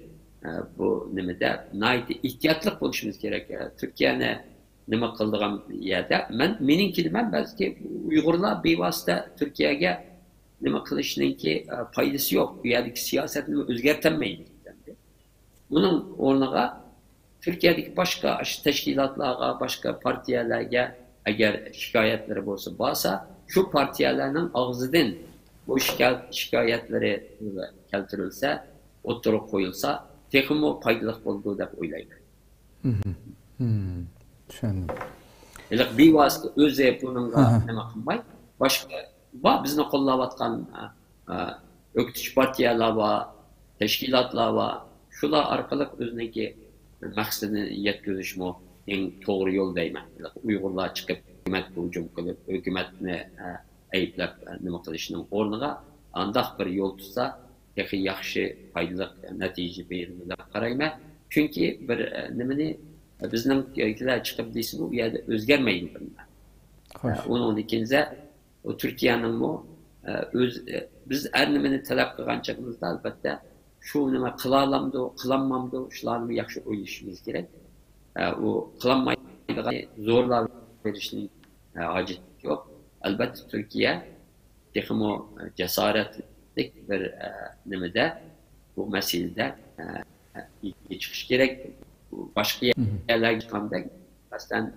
bu nimada naiti ehtiyotli bo'lishimiz kerak. Türkiye'ni nima qildigan yerda mening kelmam balki Uyg'urlar bevosita Türkiye'ga nima qilishninki foydasi yo'q. Bu yerdagi siyosatni o'zgartirmaydi. Bunun o'rniga Türkiye'deki başka teşkilatlarga, başka partiyalarga agar shikoyatlari bo'lsa, şu partiyalarning og'zidan bu shikoyatlari keltirilsa, o'tirib qo'yilsa, texmo foydali bo'ladi deb o'ylayman. Tushundim. Lekin bevosita o'zi bunga nima qilmay, boshqa bizni qo'llayotgan o'qitish partiyalar va tashkilotlar va shular orqali o'ziniki maqsadini yetkazishmi eng to'g'ri yo'l deyman. Uyg'urlar chiqib hukumatga hujum qilib, hukumatni ayblab nima qilishning o'rniga andaq bir yo'l tutsa, yaxshi foydali natija beradi deb qarayman. Chunki bir nimani bizning yo'llar chiqib deysiz, u yerda o'zgarmaydi bundan. Onun ikinci o Türkiye'nin biz her nimani talab qilgan chog'imizda albatta shu nima qilalamdi, qilanmamdi, shularni yaxshi o'ylashimiz kerak. U qilanmaydigan zo'rlar verishning hojati yo'q. Albatta Türkiye texmo cesaretli bir nimada bu meselede çıkış gerek. Başka yerlerge çıkandak aslında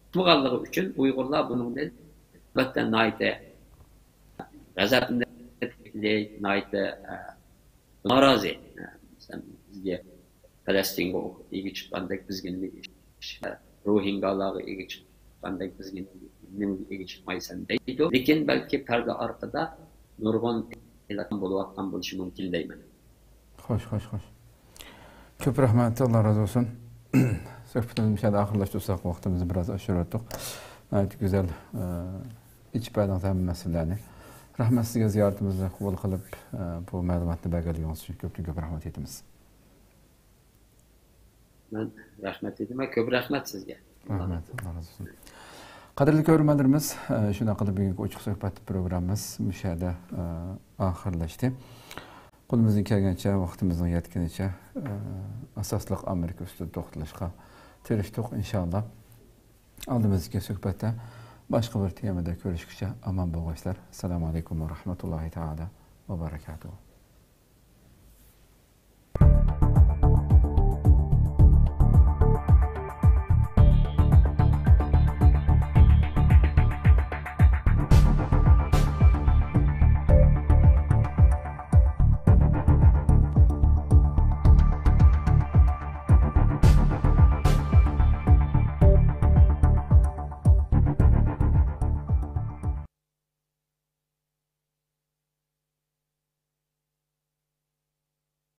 tutmaganlığı için Uygurlar bunun albatta naite gazabında naite narazi. Mesela bizge Palestin'e ilgi çıkandak bizge Rohingyalara ilgi çıkandak bizge ilgi çıkmaysan deydi. Lakin belki perde arkada nurgun ilatın buluvattan buluşu mümkün değil mi? Hoş. Köp rahmat, Allah razı olsun. Söhbetimiz ahırlaştırsak vaktimizi biraz aşırı ettik. Evet, güzel iç paydan təmin məsələlərini. Rahmet sizə ziyaretimizi qəbul qılıb bu məlumatını bəgəliyiniz üçün köp rahmet etimiz. Ben rahmet edeyim. Köp rahmet sizə. Rahmet, Allah razı olsun. Qadirli görürmenlerimiz, şuna qılıb bugünkü Uçuq Söhbət programımız müşahidə ahırlaşdı. Qo'limizdan kelgancha, vaqtimizning yetganicha asosliq Amerika ustida to'xtalishga tirishdik inshaalloh. Oldimizdagi suhbatda boshqa bir temada ko'rishguncha omon bo'linglar. Assalomu alaykum va rahmatullohi taala va barakatuh.